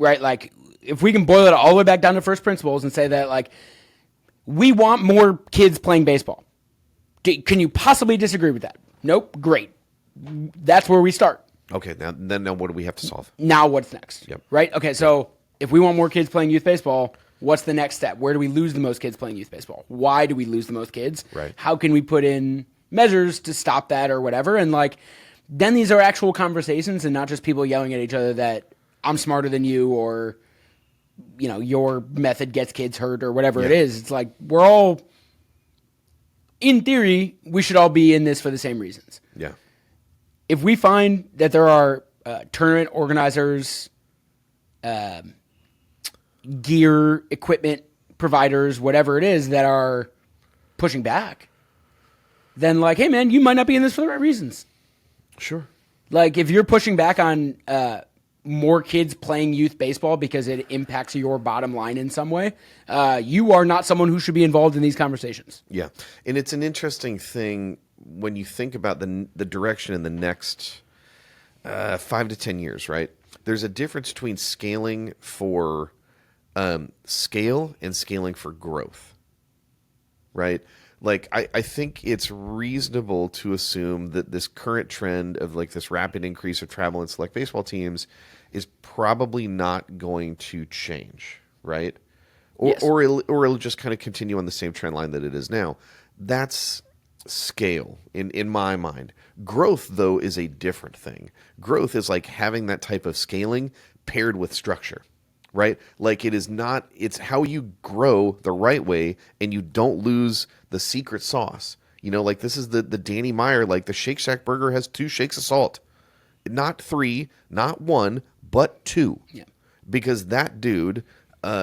Speaker 2: Right. Like if we can boil it all the way back down to first principles and say that we want more kids playing baseball. Can you possibly disagree with that? Nope. Great. That's where we start.
Speaker 1: Okay. Now what do we have to solve?
Speaker 2: Now what's next?
Speaker 1: Yep.
Speaker 2: Right? Okay, so if we want more kids playing youth baseball, what's the next step? Where do we lose the most kids playing youth baseball? Why do we lose the most kids?
Speaker 1: Right.
Speaker 2: How can we put in measures to stop that or whatever? And then these are actual conversations and not just people yelling at each other that I'm smarter than you or your method gets kids hurt or whatever it is. It's we're all, in theory, we should all be in this for the same reasons.
Speaker 1: Yeah.
Speaker 2: If we find that there are tournament organizers, gear, equipment providers, whatever it is that are pushing back, then hey man, you might not be in this for the right reasons.
Speaker 1: Sure.
Speaker 2: If you're pushing back on more kids playing youth baseball because it impacts your bottom line in some way, you are not someone who should be involved in these conversations.
Speaker 1: Yeah. And it's an interesting thing when you think about the direction in the next 5 to 10 years, right? There's a difference between scaling for scale and scaling for growth, right? I think it's reasonable to assume that this current trend of this rapid increase of travel in select baseball teams is probably not going to change, right? Or it'll just kind of continue on the same trend line that it is now. That's scale in my mind. Growth, though, is a different thing. Growth is having that type of scaling paired with structure, right? It's how you grow the right way and you don't lose the secret sauce. This is the Danny Meyer, the Shake Shack burger has 2 shakes of salt. Not 3, not 1, but 2.
Speaker 2: Yeah.
Speaker 1: Because that dude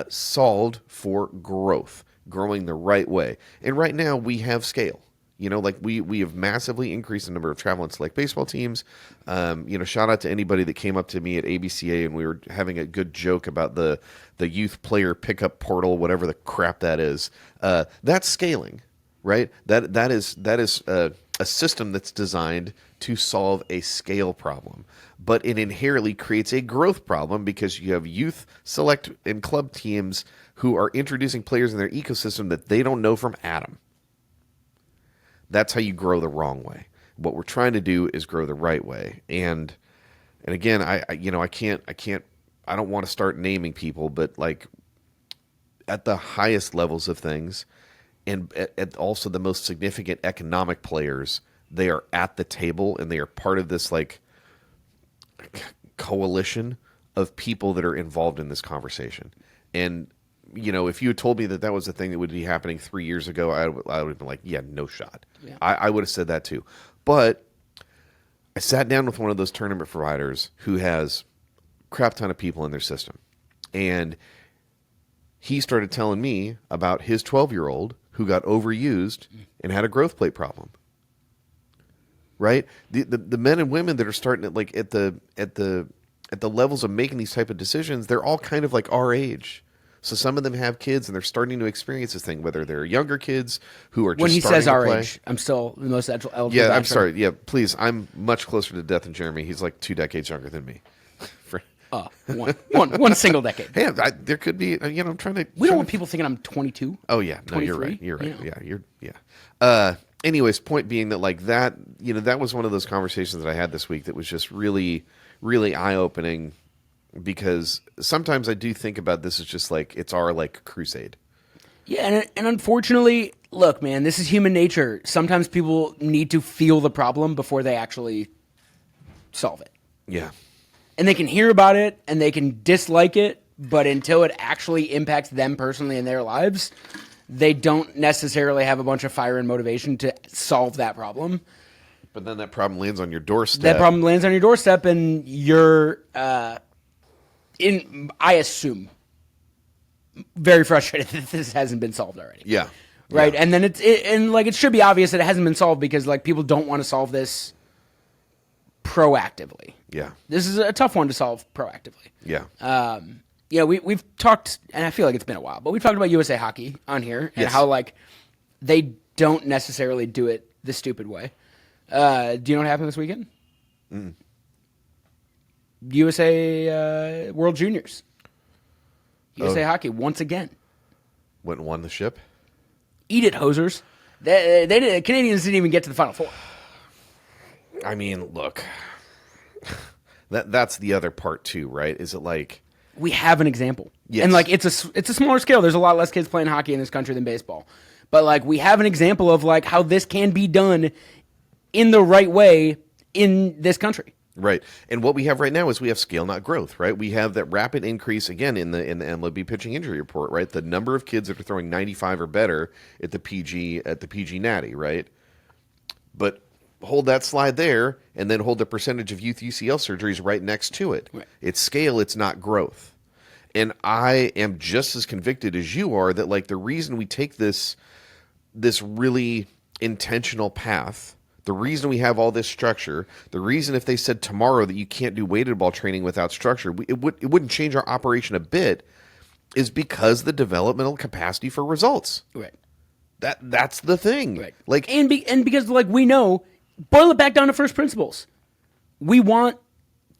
Speaker 1: solved for growth, growing the right way. And right now we have scale. We have massively increased the number of travel and select baseball teams. Shout out to anybody that came up to me at ABCA and we were having a good joke about the youth player pickup portal, whatever the crap that is. That's scaling, right? That is a system that's designed to solve a scale problem, but it inherently creates a growth problem because you have youth select and club teams who are introducing players in their ecosystem that they don't know from Adam. That's how you grow the wrong way. What we're trying to do is grow the right way. And again, I don't want to start naming people, but at the highest levels of things and at also the most significant economic players, they are at the table and they are part of this coalition of people that are involved in this conversation. And if you had told me that that was a thing that would be happening 3 years ago, I would have been like, yeah, no shot.
Speaker 2: Yeah.
Speaker 1: I would have said that too. But I sat down with one of those tournament providers who has a crap ton of people in their system. And he started telling me about his 12-year-old who got overused and had a growth plate problem. Right? The men and women that are starting at the levels of making these type of decisions, they're all kind of like our age. So some of them have kids and they're starting to experience this thing, whether they're younger kids who are just
Speaker 2: when he
Speaker 1: starting
Speaker 2: says
Speaker 1: to
Speaker 2: our
Speaker 1: play.
Speaker 2: age, I'm still the most eligible.
Speaker 1: Yeah, I'm
Speaker 2: bachelor.
Speaker 1: sorry. Yeah, please. I'm much closer to death than Jeremy. He's like 2 decades younger than me.
Speaker 2: One single decade.
Speaker 1: Hey, there could be. I'm trying to.
Speaker 2: We don't want people thinking I'm 22.
Speaker 1: Oh yeah, no, you're
Speaker 2: 23,
Speaker 1: right. You're right.
Speaker 2: you know.
Speaker 1: Yeah. Anyways, point being that like that, that was one of those conversations that I had this week that was just really, really eye opening, because sometimes I do think about this as just like it's our like crusade.
Speaker 2: Yeah, and unfortunately, look, man, this is human nature. Sometimes people need to feel the problem before they actually solve it.
Speaker 1: Yeah.
Speaker 2: And they can hear about it and they can dislike it, but until it actually impacts them personally in their lives, they don't necessarily have a bunch of fire and motivation to solve that problem.
Speaker 1: But then that problem lands on your doorstep.
Speaker 2: That problem lands on your doorstep, and you're, I assume, very frustrated that this hasn't been solved already.
Speaker 1: Yeah.
Speaker 2: Right,
Speaker 1: Yeah.
Speaker 2: and then it should be obvious that it hasn't been solved because like people don't want to solve this proactively.
Speaker 1: Yeah.
Speaker 2: This is a tough one to solve proactively.
Speaker 1: Yeah.
Speaker 2: We've talked, and I feel like it's been a while, but we've talked about USA Hockey on here and
Speaker 1: Yes.
Speaker 2: how like they don't necessarily do it the stupid way. Do you know what happened this weekend? USA World Juniors. USA Hockey once again.
Speaker 1: Went and won the ship.
Speaker 2: Eat it, hosers. Canadians didn't even get to the Final Four.
Speaker 1: I mean, look, that's the other part too, right? Is it like
Speaker 2: We have an example.
Speaker 1: Yes.
Speaker 2: And like it's a smaller scale. There's a lot less kids playing hockey in this country than baseball. But like we have an example of like how this can be done in the right way in this country.
Speaker 1: right? And what we have right now is we have scale, not growth, right? We have that rapid increase again in the MLB pitching injury report, right? The number of kids that are throwing 95 or better at the PG Natty, right? But hold that slide there, and then hold the percentage of youth UCL surgeries right next to it.
Speaker 2: Right.
Speaker 1: It's scale, it's not growth. And I am just as convicted as you are that like the reason we take this really intentional path, the reason we have all this structure, the reason if they said tomorrow that you can't do weighted ball training without structure, it wouldn't change our operation a bit, is because the developmental capacity for results.
Speaker 2: Right.
Speaker 1: That's the thing.
Speaker 2: Right.
Speaker 1: Like
Speaker 2: and because like we know, boil it back down to first principles. We want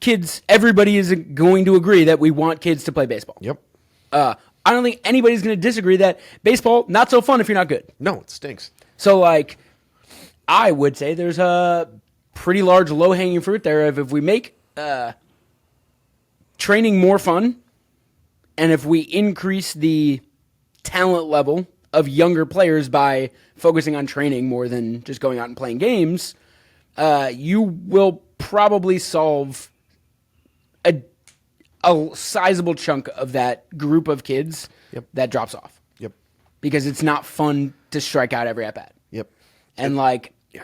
Speaker 2: kids. Everybody is going to agree that we want kids to play baseball.
Speaker 1: Yep.
Speaker 2: I don't think anybody's going to disagree that baseball not so fun if you're not good.
Speaker 1: No, it stinks.
Speaker 2: So like, I would say there's a pretty large low hanging fruit there of if we make training more fun, and if we increase the talent level of younger players by focusing on training more than just going out and playing games, you will probably solve a sizable chunk of that group of kids
Speaker 1: Yep.
Speaker 2: that drops off.
Speaker 1: Yep.
Speaker 2: Because it's not fun to strike out every at-bat.
Speaker 1: Yep.
Speaker 2: And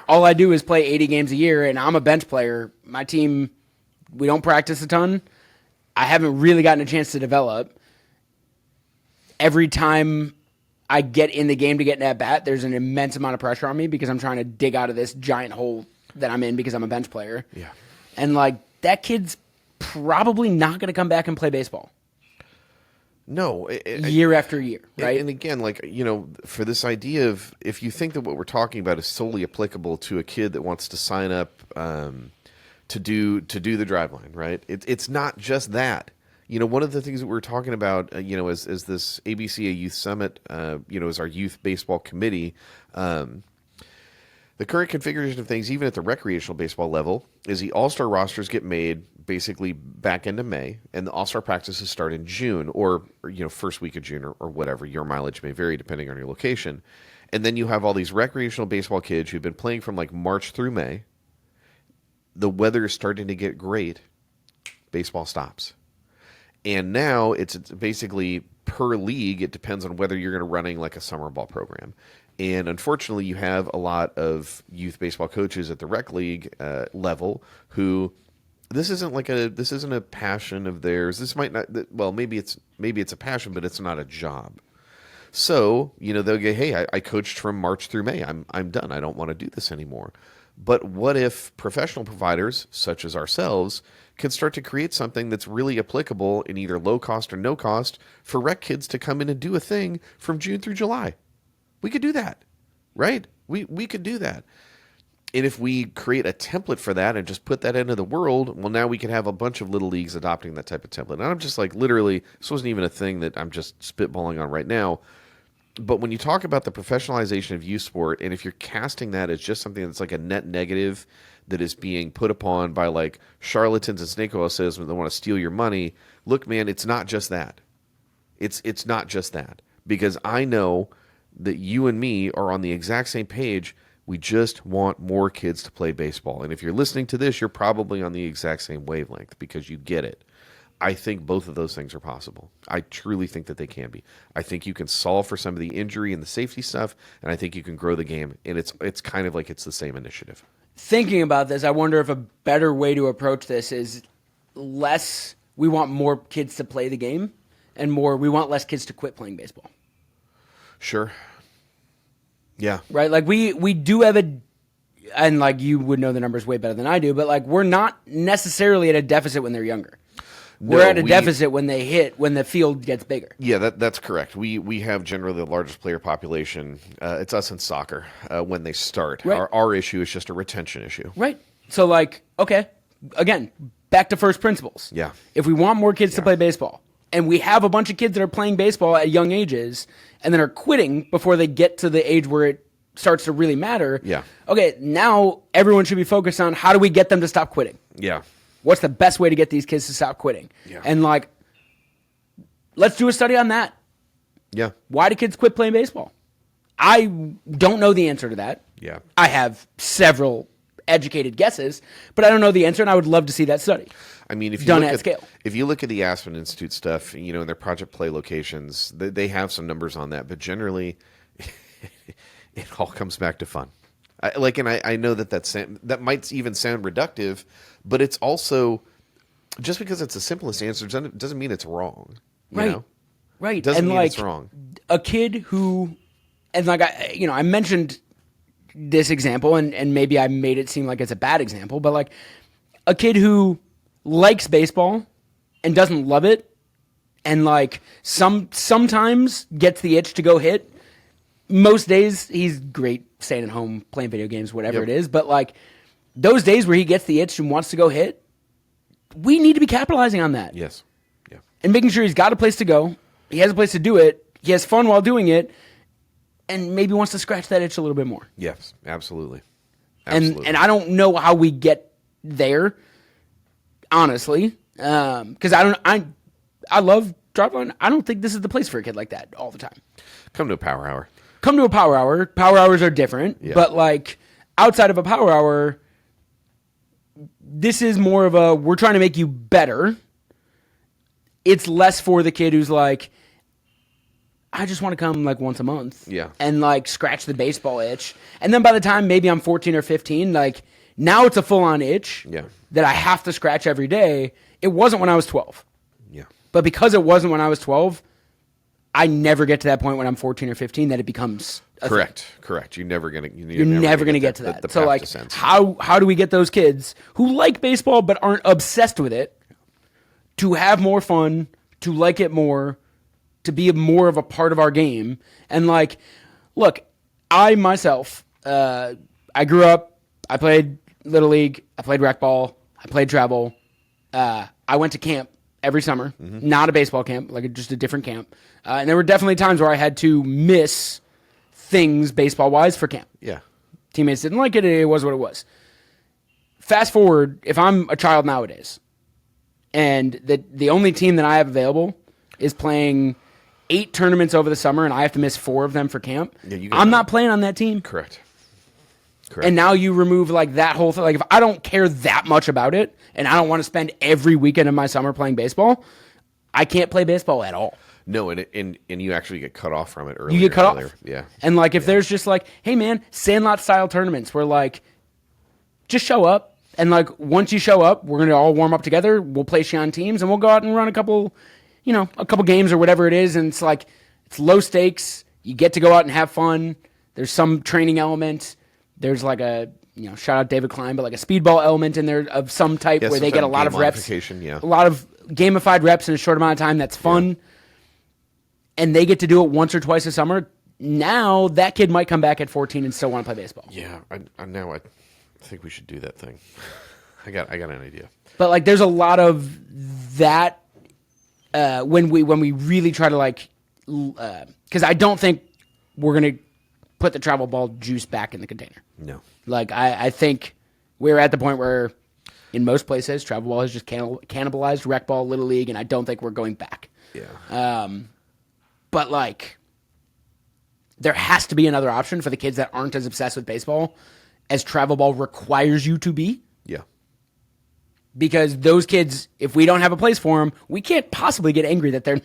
Speaker 2: all I do is play 80 games a year, and I'm a bench player. My team, we don't practice a ton. I haven't really gotten a chance to develop. Every time I get in the game to get an at-bat, there's an immense amount of pressure on me because I'm trying to dig out of this giant hole that I'm in because I'm a bench player.
Speaker 1: Yeah.
Speaker 2: And, that kid's probably not going to come back and play baseball
Speaker 1: No.
Speaker 2: year after year, right?
Speaker 1: And again, for this idea of if you think that what we're talking about is solely applicable to a kid that wants to sign up to do the Driveline, right? It's not just that. One of the things that we were talking about, as this ABCA Youth Summit, as our youth baseball committee, the current configuration of things, even at the recreational baseball level, is the all-star rosters get made basically back into May, and the all-star practices start in June, or first week of June, or whatever. Your mileage may vary depending on your location. And then you have all these recreational baseball kids who've been playing from March through May. The weather is starting to get great. Baseball stops. And now it's basically per league. It depends on whether you're going to running like a summer ball program. And unfortunately, you have a lot of youth baseball coaches at the rec league level who this isn't a passion of theirs. This might not. Well, maybe it's a passion, but it's not a job. So they'll go, hey, I coached from March through May. I'm done. I don't want to do this anymore. But what if professional providers such as ourselves can start to create something that's really applicable in either low cost or no cost for rec kids to come in and do a thing from June through July? We could do that, right? We could do that. And if we create a template for that and just put that into the world, well, now we can have a bunch of little leagues adopting that type of template. And I'm just like, literally, this wasn't even a thing that I'm just spitballing on right now. But when you talk about the professionalization of youth sport, and if you're casting that as just something that's like a net negative that is being put upon by like charlatans and snake oil salesmen that want to steal your money, look, man, it's not just that. It's not just that. Because I know that you and me are on the exact same page. We just want more kids to play baseball. And if you're listening to this, you're probably on the exact same wavelength because you get it. I think both of those things are possible. I truly think that they can be. I think you can solve for some of the injury and the safety stuff, and I think you can grow the game. And it's kind of like it's the same initiative.
Speaker 2: Thinking about this, I wonder if a better way to approach this is less we want more kids to play the game and more we want less kids to quit playing baseball.
Speaker 1: Sure. Yeah.
Speaker 2: Right? Like we do have and like you would know the numbers way better than I do, but like we're not necessarily at a deficit when they're younger. We're at a deficit when the field gets bigger.
Speaker 1: Yeah, that's correct. We have generally the largest player population. It's us in soccer when they start.
Speaker 2: Right.
Speaker 1: Our issue is just a retention issue.
Speaker 2: Right. So like, okay, again, back to first principles.
Speaker 1: Yeah.
Speaker 2: If we want more kids to play baseball, and we have a bunch of kids that are playing baseball at young ages and then are quitting before they get to the age where it starts to really matter.
Speaker 1: Yeah.
Speaker 2: Okay, now everyone should be focused on how do we get them to stop quitting?
Speaker 1: Yeah.
Speaker 2: What's the best way to get these kids to stop quitting?
Speaker 1: Yeah.
Speaker 2: And like, let's do a study on that.
Speaker 1: Yeah.
Speaker 2: Why do kids quit playing baseball? I don't know the answer to that.
Speaker 1: Yeah.
Speaker 2: I have several educated guesses, but I don't know the answer, and I would love to see that study.
Speaker 1: I mean, if you
Speaker 2: done
Speaker 1: look
Speaker 2: at scale.
Speaker 1: If you look at the Aspen Institute stuff, in their Project Play locations, they have some numbers on that, but generally, it all comes back to fun. I know that might even sound reductive, but it's also just because it's the simplest answer doesn't mean it's wrong.
Speaker 2: Right. Right.
Speaker 1: Doesn't mean
Speaker 2: like,
Speaker 1: it's wrong.
Speaker 2: A kid who, and like I mentioned this example, and maybe I made it seem like it's a bad example, but like a kid who likes baseball and doesn't love it, and like sometimes gets the itch to go hit. Most days he's great staying at home playing video games, whatever it is. But like those days where he gets the itch and wants to go hit, we need to be capitalizing on that.
Speaker 1: Yes. Yeah.
Speaker 2: And making sure he's got a place to go. He has a place to do it. He has fun while doing it, and maybe wants to scratch that itch a little bit more.
Speaker 1: Yes, absolutely.
Speaker 2: And I don't know how we get there, honestly, because I love Driveline. I don't think this is the place for a kid like that all the time.
Speaker 1: Come to a power hour.
Speaker 2: Come to a power hour. Power hours are different, but like outside of a power hour, this is more of a we're trying to make you better. It's less for the kid who's like, I just want to come like once a month, and like scratch the baseball itch, and then by the time maybe I'm 14 or 15, like now it's a full on itch that I have to scratch every day. It wasn't when I was 12, but because it wasn't when I was 12. I never get to that point when I'm 14 or 15 that it becomes
Speaker 1: correct. You're never gonna
Speaker 2: get to that. So like, how do we get those kids who like baseball but aren't obsessed with it to have more fun, to like it more, to be more of a part of our game? And like, look, I myself, I grew up, I played Little League, I played rec ball, I played travel, I went to camp every summer, not a baseball camp, like just a different camp. And there were definitely times where I had to miss things baseball-wise for camp.
Speaker 1: Yeah.
Speaker 2: Teammates didn't like it. It was what it was. Fast forward, if I'm a child nowadays, and the only team that I have available is playing 8 tournaments over the summer, and I have to miss 4 of them for camp, I'm not playing on that team.
Speaker 1: Correct.
Speaker 2: And now you remove like that whole thing. Like if I don't care that much about it, and I don't want to spend every weekend of my summer playing baseball, I can't play baseball at all.
Speaker 1: No, and you actually get cut off from it earlier.
Speaker 2: You get cut
Speaker 1: earlier.
Speaker 2: off.
Speaker 1: Yeah.
Speaker 2: And like if there's just like, hey man, Sandlot style tournaments where like just show up and like once you show up, we're gonna all warm up together. We'll place you on teams and we'll go out and run a couple games or whatever it is. And it's like it's low stakes. You get to go out and have fun. There's some training element. There's like a shout out David Klein, but like a speedball element in there of some type where they get a lot of reps, a lot of gamified reps in a short amount of time. That's fun. Yeah. And they get to do it once or twice a summer. Now that kid might come back at 14 and still want to play baseball.
Speaker 1: Yeah, I think we should do that thing. I got an idea.
Speaker 2: But like, there's a lot of that when we really try to like, because I don't think we're gonna put the travel ball juice back in the container.
Speaker 1: No,
Speaker 2: like I think we're at the point where in most places travel ball has just cannibalized rec ball, little league, and I don't think we're going back.
Speaker 1: Yeah.
Speaker 2: But, like, there has to be another option for the kids that aren't as obsessed with baseball as travel ball requires you to be.
Speaker 1: Yeah.
Speaker 2: Because those kids, if we don't have a place for them, we can't possibly get angry that they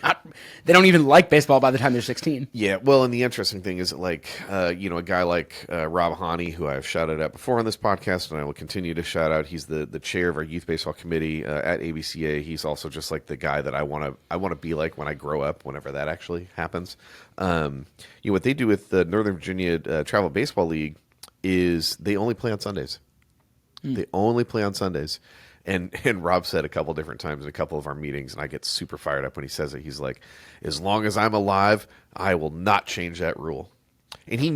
Speaker 2: don't even like baseball by the time they're 16.
Speaker 1: Yeah, well, and the interesting thing is, like, a guy like Rob Haney, who I've shouted out before on this podcast, and I will continue to shout out. He's the chair of our youth baseball committee at ABCA. He's also just like the guy that I want to be like when I grow up, whenever that actually happens. What they do with the Northern Virginia Travel Baseball League is they only play on Sundays. They only play on Sundays. And Rob said a couple different times in a couple of our meetings, and I get super fired up when he says it. He's like, as long as I'm alive, I will not change that rule. And he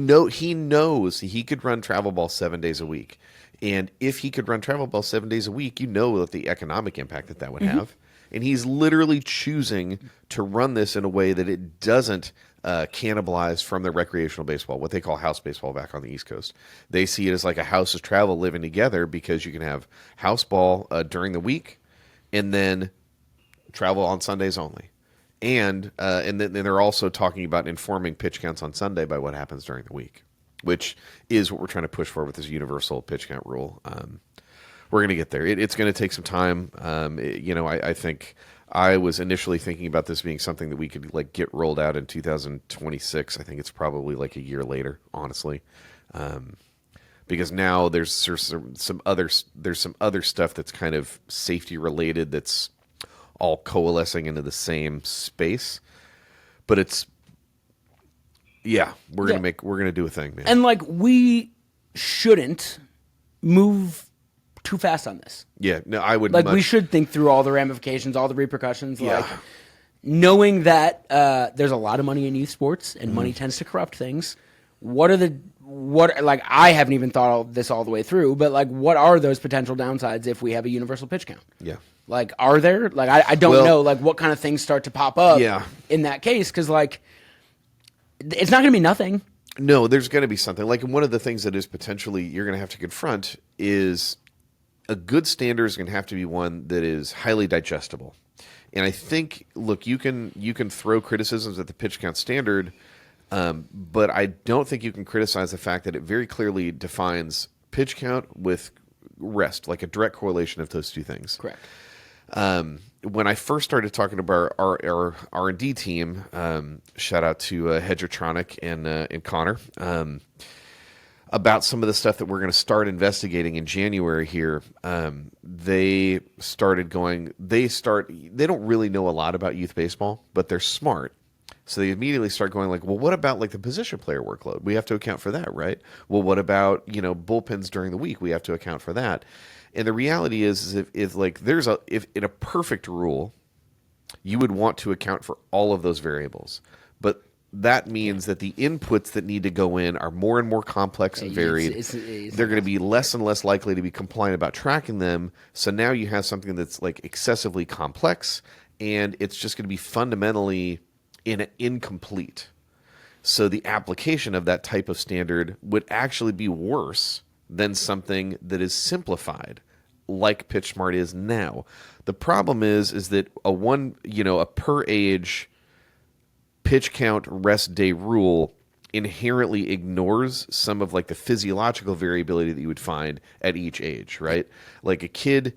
Speaker 1: knows he could run travel ball 7 days a week. And if he could run travel ball 7 days a week, that the economic impact that would have. And he's literally choosing to run this in a way that it doesn't cannibalize from the recreational baseball, what they call house baseball back on the East Coast. They see it as like a house of travel living together because you can have house ball during the week and then travel on Sundays only. And then they're also talking about informing pitch counts on Sunday by what happens during the week, which is what we're trying to push for with this universal pitch count rule. We're going to get there. It's going to take some time. I think I was initially thinking about this being something that we could like get rolled out in 2026. I think it's probably like a year later, honestly, because now there's some other stuff that's kind of safety related that's all coalescing into the same space. But we're gonna do a thing, man.
Speaker 2: And like we shouldn't move too fast on this.
Speaker 1: Yeah, no, I would.
Speaker 2: We should think through all the ramifications, all the repercussions.
Speaker 1: Yeah.
Speaker 2: Like knowing that there's a lot of money in youth sports and money tends to corrupt things. I haven't even thought of this all the way through, but like, what are those potential downsides if we have a universal pitch count?
Speaker 1: Yeah.
Speaker 2: Like, are there? Like, I don't know. Like, what kind of things start to pop up?
Speaker 1: Yeah.
Speaker 2: In that case, because like, it's not going to be nothing.
Speaker 1: No, there's going to be something. Like, one of the things that is potentially you're going to have to confront is a good standard is going to have to be one that is highly digestible. And I think, look, you can throw criticisms at the pitch count standard, but I don't think you can criticize the fact that it very clearly defines pitch count with rest, like a direct correlation of those two things.
Speaker 2: Correct.
Speaker 1: When I first started talking about our R&D team, shout out to Hedgertronic and Connor, about some of the stuff that we're going to start investigating in January here. They don't really know a lot about youth baseball, but they're smart. So they immediately start going like, well, what about like the position player workload? We have to account for that, right? Well, what about, bullpens during the week? We have to account for that. And the reality is if in a perfect rule, you would want to account for all of those variables. But that means that the inputs that need to go in are more and more complex and varied. They're going to be less and less likely to be compliant about tracking them. So now you have something that's like excessively complex, and it's just going to be fundamentally incomplete. So the application of that type of standard would actually be worse than something that is simplified, like PitchSmart is now. The problem is that a per age pitch count rest day rule inherently ignores some of like the physiological variability that you would find at each age, right? Like a kid,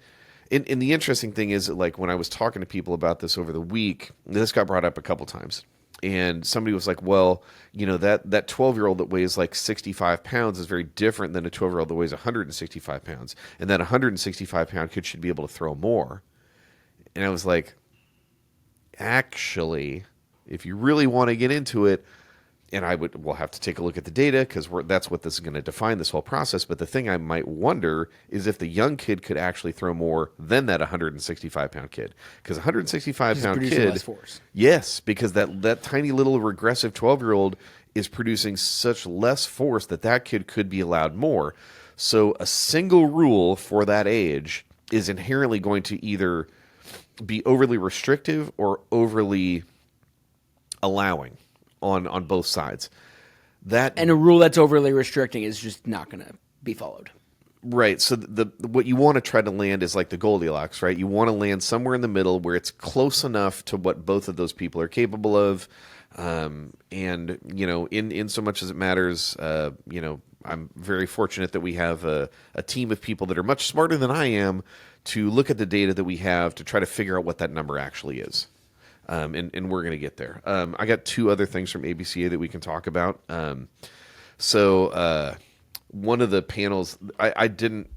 Speaker 1: And the interesting thing is that, like, when I was talking to people about this over the week, this got brought up a couple times. And somebody was like, well, that 12-year-old that weighs like 65 pounds is very different than a 12-year-old that weighs 165 pounds. And that 165-pound kid should be able to throw more. And I was like, actually, if you really want to get into it, and we'll have to take a look at the data because that's what this is going to define this whole process. But the thing I might wonder is if the young kid could actually throw more than that 165-pound kid. Because 165-pound kid,
Speaker 2: less force.
Speaker 1: Yes, because that tiny little regressive 12-year-old is producing such less force that kid could be allowed more. So a single rule for that age is inherently going to either be overly restrictive or overly allowing on both sides.
Speaker 2: And a rule that's overly restricting is just not going to be followed.
Speaker 1: Right. So what you want to try to land is like the Goldilocks, right? You want to land somewhere in the middle where it's close enough to what both of those people are capable of. And, in so much as it matters, I'm very fortunate that we have a team of people that are much smarter than I am to look at the data that we have to try to figure out what that number actually is. And we're going to get there. I got two other things from ABCA that we can talk about. One of the panels, I didn't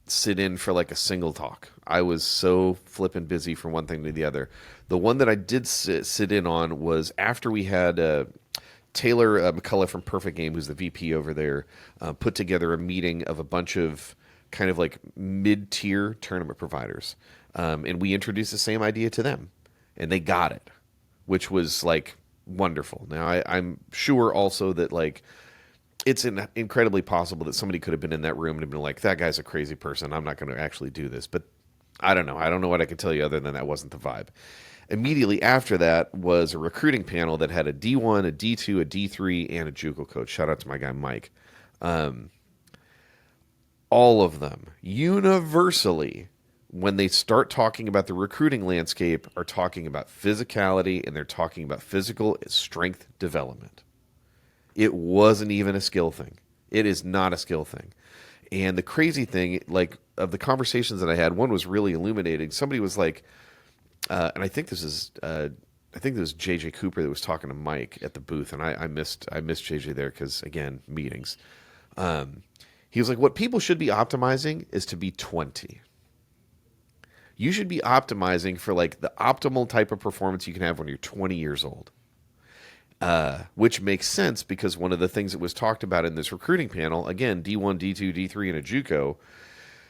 Speaker 1: sit in for like a single talk. I was so flippin' busy from one thing to the other. The one that I did sit in on was after we had Taylor McCullough from Perfect Game, who's the VP over there, put together a meeting of a bunch of kind of like mid-tier tournament providers. And we introduced the same idea to them, and they got it, which was like wonderful. Now, I'm sure also that like it's incredibly possible that somebody could have been in that room and have been like, that guy's a crazy person. I'm not going to actually do this. But I don't know. I don't know what I can tell you other than that wasn't the vibe. Immediately after that was a recruiting panel that had a D1, a D2, a D3, and a JUCO coach. Shout out to my guy, Mike. All of them universally, when they start talking about the recruiting landscape, are talking about physicality, and they're talking about physical strength development. It wasn't even a skill thing. It is not a skill thing. And the crazy thing, like, of the conversations that I had, one was really illuminating. Somebody was like, and I think this was JJ Cooper that was talking to Mike at the booth, and I missed JJ there because, again, meetings. He was like, what people should be optimizing is to be 20. You should be optimizing for like the optimal type of performance you can have when you're 20 years old. Which makes sense because one of the things that was talked about in this recruiting panel, again, D1, D2, D3, and a JUCO,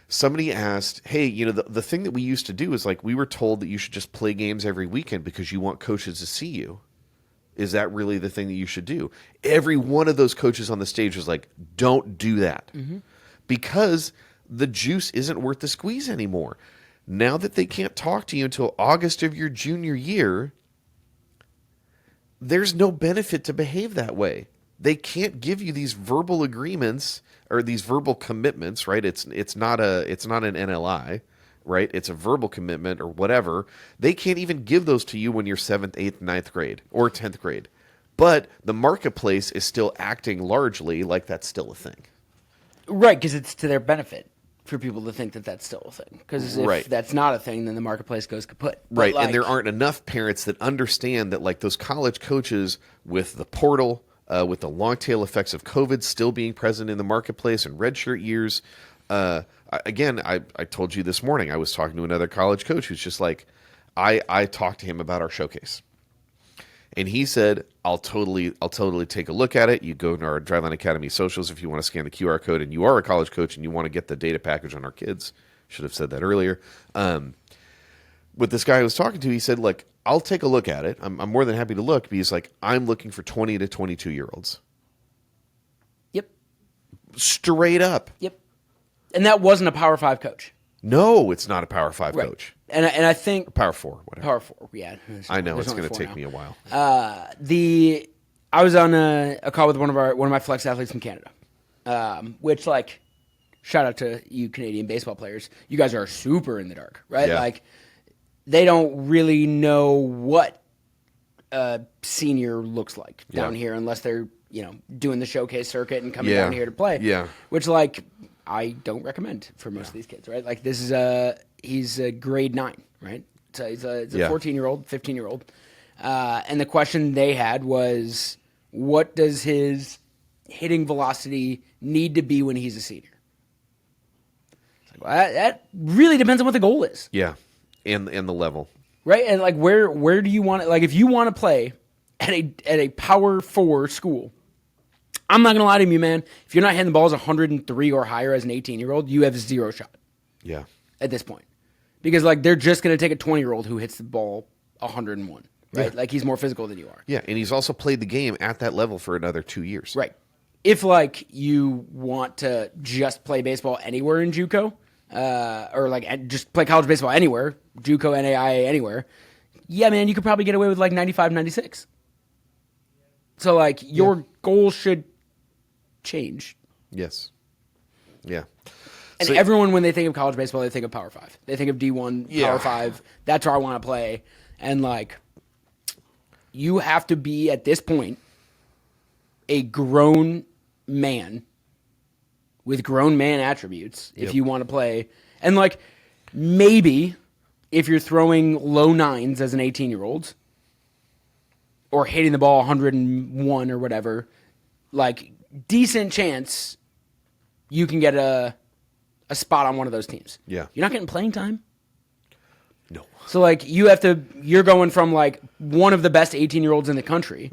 Speaker 1: somebody asked, hey, the thing that we used to do is like we were told that you should just play games every weekend because you want coaches to see you. Is that really the thing that you should do? Every one of those coaches on the stage was like, don't do that. Mm-hmm. Because the juice isn't worth the squeeze anymore. Now that they can't talk to you until August of your junior year, there's no benefit to behave that way. They can't give you these verbal agreements or these verbal commitments, right? It's not an NLI, right? It's a verbal commitment or whatever. They can't even give those to you when you're 7th, 8th, 9th grade or 10th grade. But the marketplace is still acting largely like that's still a thing.
Speaker 2: Right, because it's to their benefit for people to think that that's still a thing. Because if that's not a thing, then the marketplace goes kaput.
Speaker 1: Right, and there aren't enough parents that understand that, like, those college coaches with the portal, with the long tail effects of COVID still being present in the marketplace and redshirt years. Again, I told you this morning, I was talking to another college coach who's just like, I talked to him about our showcase. And he said, I'll totally take a look at it. You go to our Driveline Academy socials if you want to scan the QR code and you are a college coach and you want to get the data package on our kids. Should have said that earlier. With this guy I was talking to, he said, look, I'll take a look at it. I'm more than happy to look. But he's like, I'm looking for 20 to 22-year-olds.
Speaker 2: Yep.
Speaker 1: Straight up.
Speaker 2: Yep. And that wasn't a Power 5 coach.
Speaker 1: No, it's not a Power 5 coach.
Speaker 2: And I think
Speaker 1: Power 4, whatever.
Speaker 2: Power 4, yeah.
Speaker 1: I know it's going to take me a while.
Speaker 2: I was on a call with one of my flex athletes from Canada, which, like, shout out to you Canadian baseball players. You guys are super in the dark, right?
Speaker 1: Yeah.
Speaker 2: Like, they don't really know what a senior looks like down here unless they're doing the showcase circuit and coming down here to play.
Speaker 1: Yeah.
Speaker 2: Which, like, I don't recommend for most of these kids, right? Like this is he's a grade 9, right? So he's a 14-year-old, 15-year-old. And the question they had was, what does his hitting velocity need to be when he's a senior? It's like, well, that really depends on what the goal is.
Speaker 1: Yeah, and the level.
Speaker 2: Right? And like where do you want it? Like if you want to play at a Power 4 school, I'm not going to lie to you, man. If you're not hitting the balls 103 or higher as an 18-year-old, you have zero shot.
Speaker 1: Yeah.
Speaker 2: At this point. Because like they're just going to take a 20-year-old who hits the ball 101, right?
Speaker 1: Yeah.
Speaker 2: Like he's more physical than you are.
Speaker 1: Yeah, and he's also played the game at that level for another 2 years.
Speaker 2: Right. If like you want to just play baseball anywhere in JUCO, or like just play college baseball anywhere, JUCO, NAIA, anywhere, yeah, man, you could probably get away with like 95, 96. So like your goal should change.
Speaker 1: Yes. Yeah.
Speaker 2: And
Speaker 1: So-
Speaker 2: everyone, when they think of college baseball, they think of Power 5. They think of D1, Power 5. That's where I want to play. And, like, you have to be, at this point, a grown man with grown man attributes if you want to play. And, like, maybe if you're throwing low 9s as an 18-year-old or hitting the ball 101 or whatever, like, decent chance you can get a spot on one of those teams.
Speaker 1: Yeah.
Speaker 2: You're not getting playing time.
Speaker 1: No.
Speaker 2: So, like, you're going from, like, one of the best 18-year-olds in the country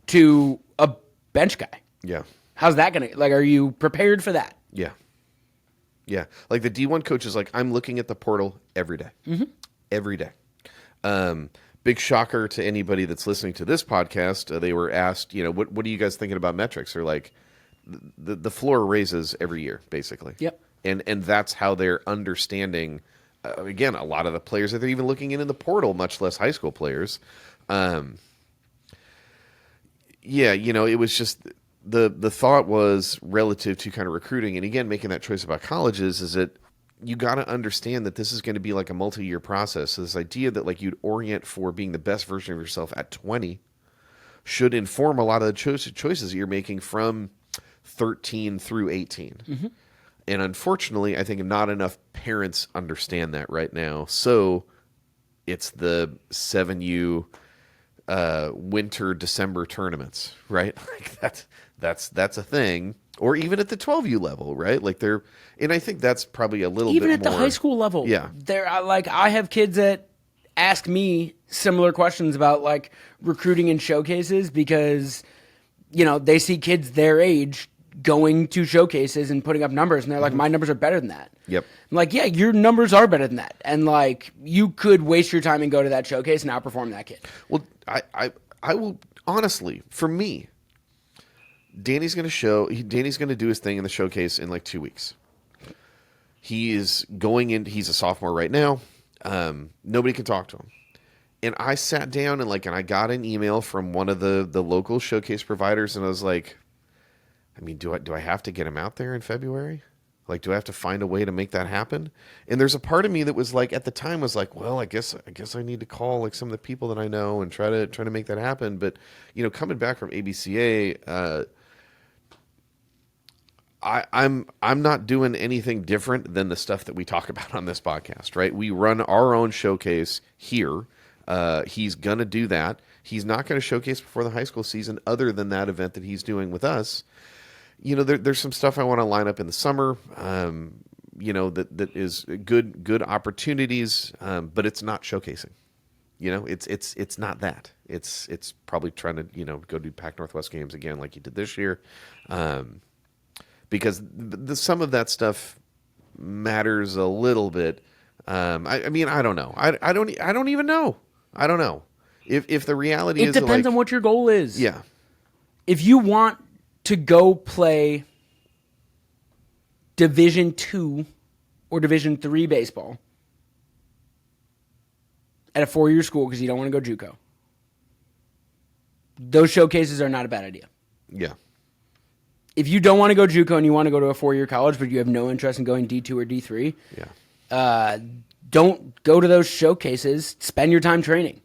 Speaker 2: to a bench guy.
Speaker 1: Yeah.
Speaker 2: How's that going to, like, are you prepared for that?
Speaker 1: Yeah. Yeah. Like the D1 coach is like, I'm looking at the portal every day. Every day. Big shocker to anybody that's listening to this podcast. They were asked, what are you guys thinking about metrics? They're like, the floor raises every year, basically.
Speaker 2: Yep.
Speaker 1: And that's how they're understanding, again, a lot of the players that they're even looking in the portal, much less high school players. It was just the thought was relative to kind of recruiting. And again, making that choice about colleges is that you got to understand that this is going to be like a multi-year process. So this idea that like you'd orient for being the best version of yourself at 20 should inform a lot of the choices that you're making from 13 through 18. And unfortunately, I think not enough parents understand that right now. So it's the 7U winter December tournaments, right? Like that's a thing. Or even at the 12U level, right? Like and I think that's probably a little
Speaker 2: Even
Speaker 1: bit
Speaker 2: at the
Speaker 1: more,
Speaker 2: high school level.
Speaker 1: Yeah.
Speaker 2: I have kids that ask me similar questions about like recruiting and showcases because, they see kids their age going to showcases and putting up numbers, and they're like, my numbers are better than that.
Speaker 1: Yep.
Speaker 2: I'm like, yeah, your numbers are better than that. And like, you could waste your time and go to that showcase and outperform that kid.
Speaker 1: Well, I will honestly, for me, Danny's going to do his thing in the showcase in like 2 weeks. He is going in. He's a sophomore right now. Nobody can talk to him. And I sat down and I got an email from one of the local showcase providers, and I was like, I mean, do I have to get him out there in February? Like, do I have to find a way to make that happen? And there's a part of me that was like, at the time was like, well, I guess I need to call like some of the people that I know and try to make that happen. But, coming back from ABCA, I'm not doing anything different than the stuff that we talk about on this podcast, right? We run our own showcase here. He's going to do that. He's not going to showcase before the high school season other than that event that he's doing with us. There's some stuff I want to line up in the summer, that is good opportunities, but it's not showcasing. It's not that. It's probably trying to, go do Pac Northwest games again like you did this year. Because some of that stuff matters a little bit. I don't know. I don't even know. I don't know. If the reality is
Speaker 2: it depends on what your goal is.
Speaker 1: Yeah.
Speaker 2: If you want to go play Division II or Division III baseball at a 4-year school because you don't want to go JUCO, those showcases are not a bad idea.
Speaker 1: Yeah.
Speaker 2: If you don't want to go JUCO and you want to go to a 4-year college, but you have no interest in going D2 or D3,
Speaker 1: yeah,
Speaker 2: don't go to those showcases. Spend your time training.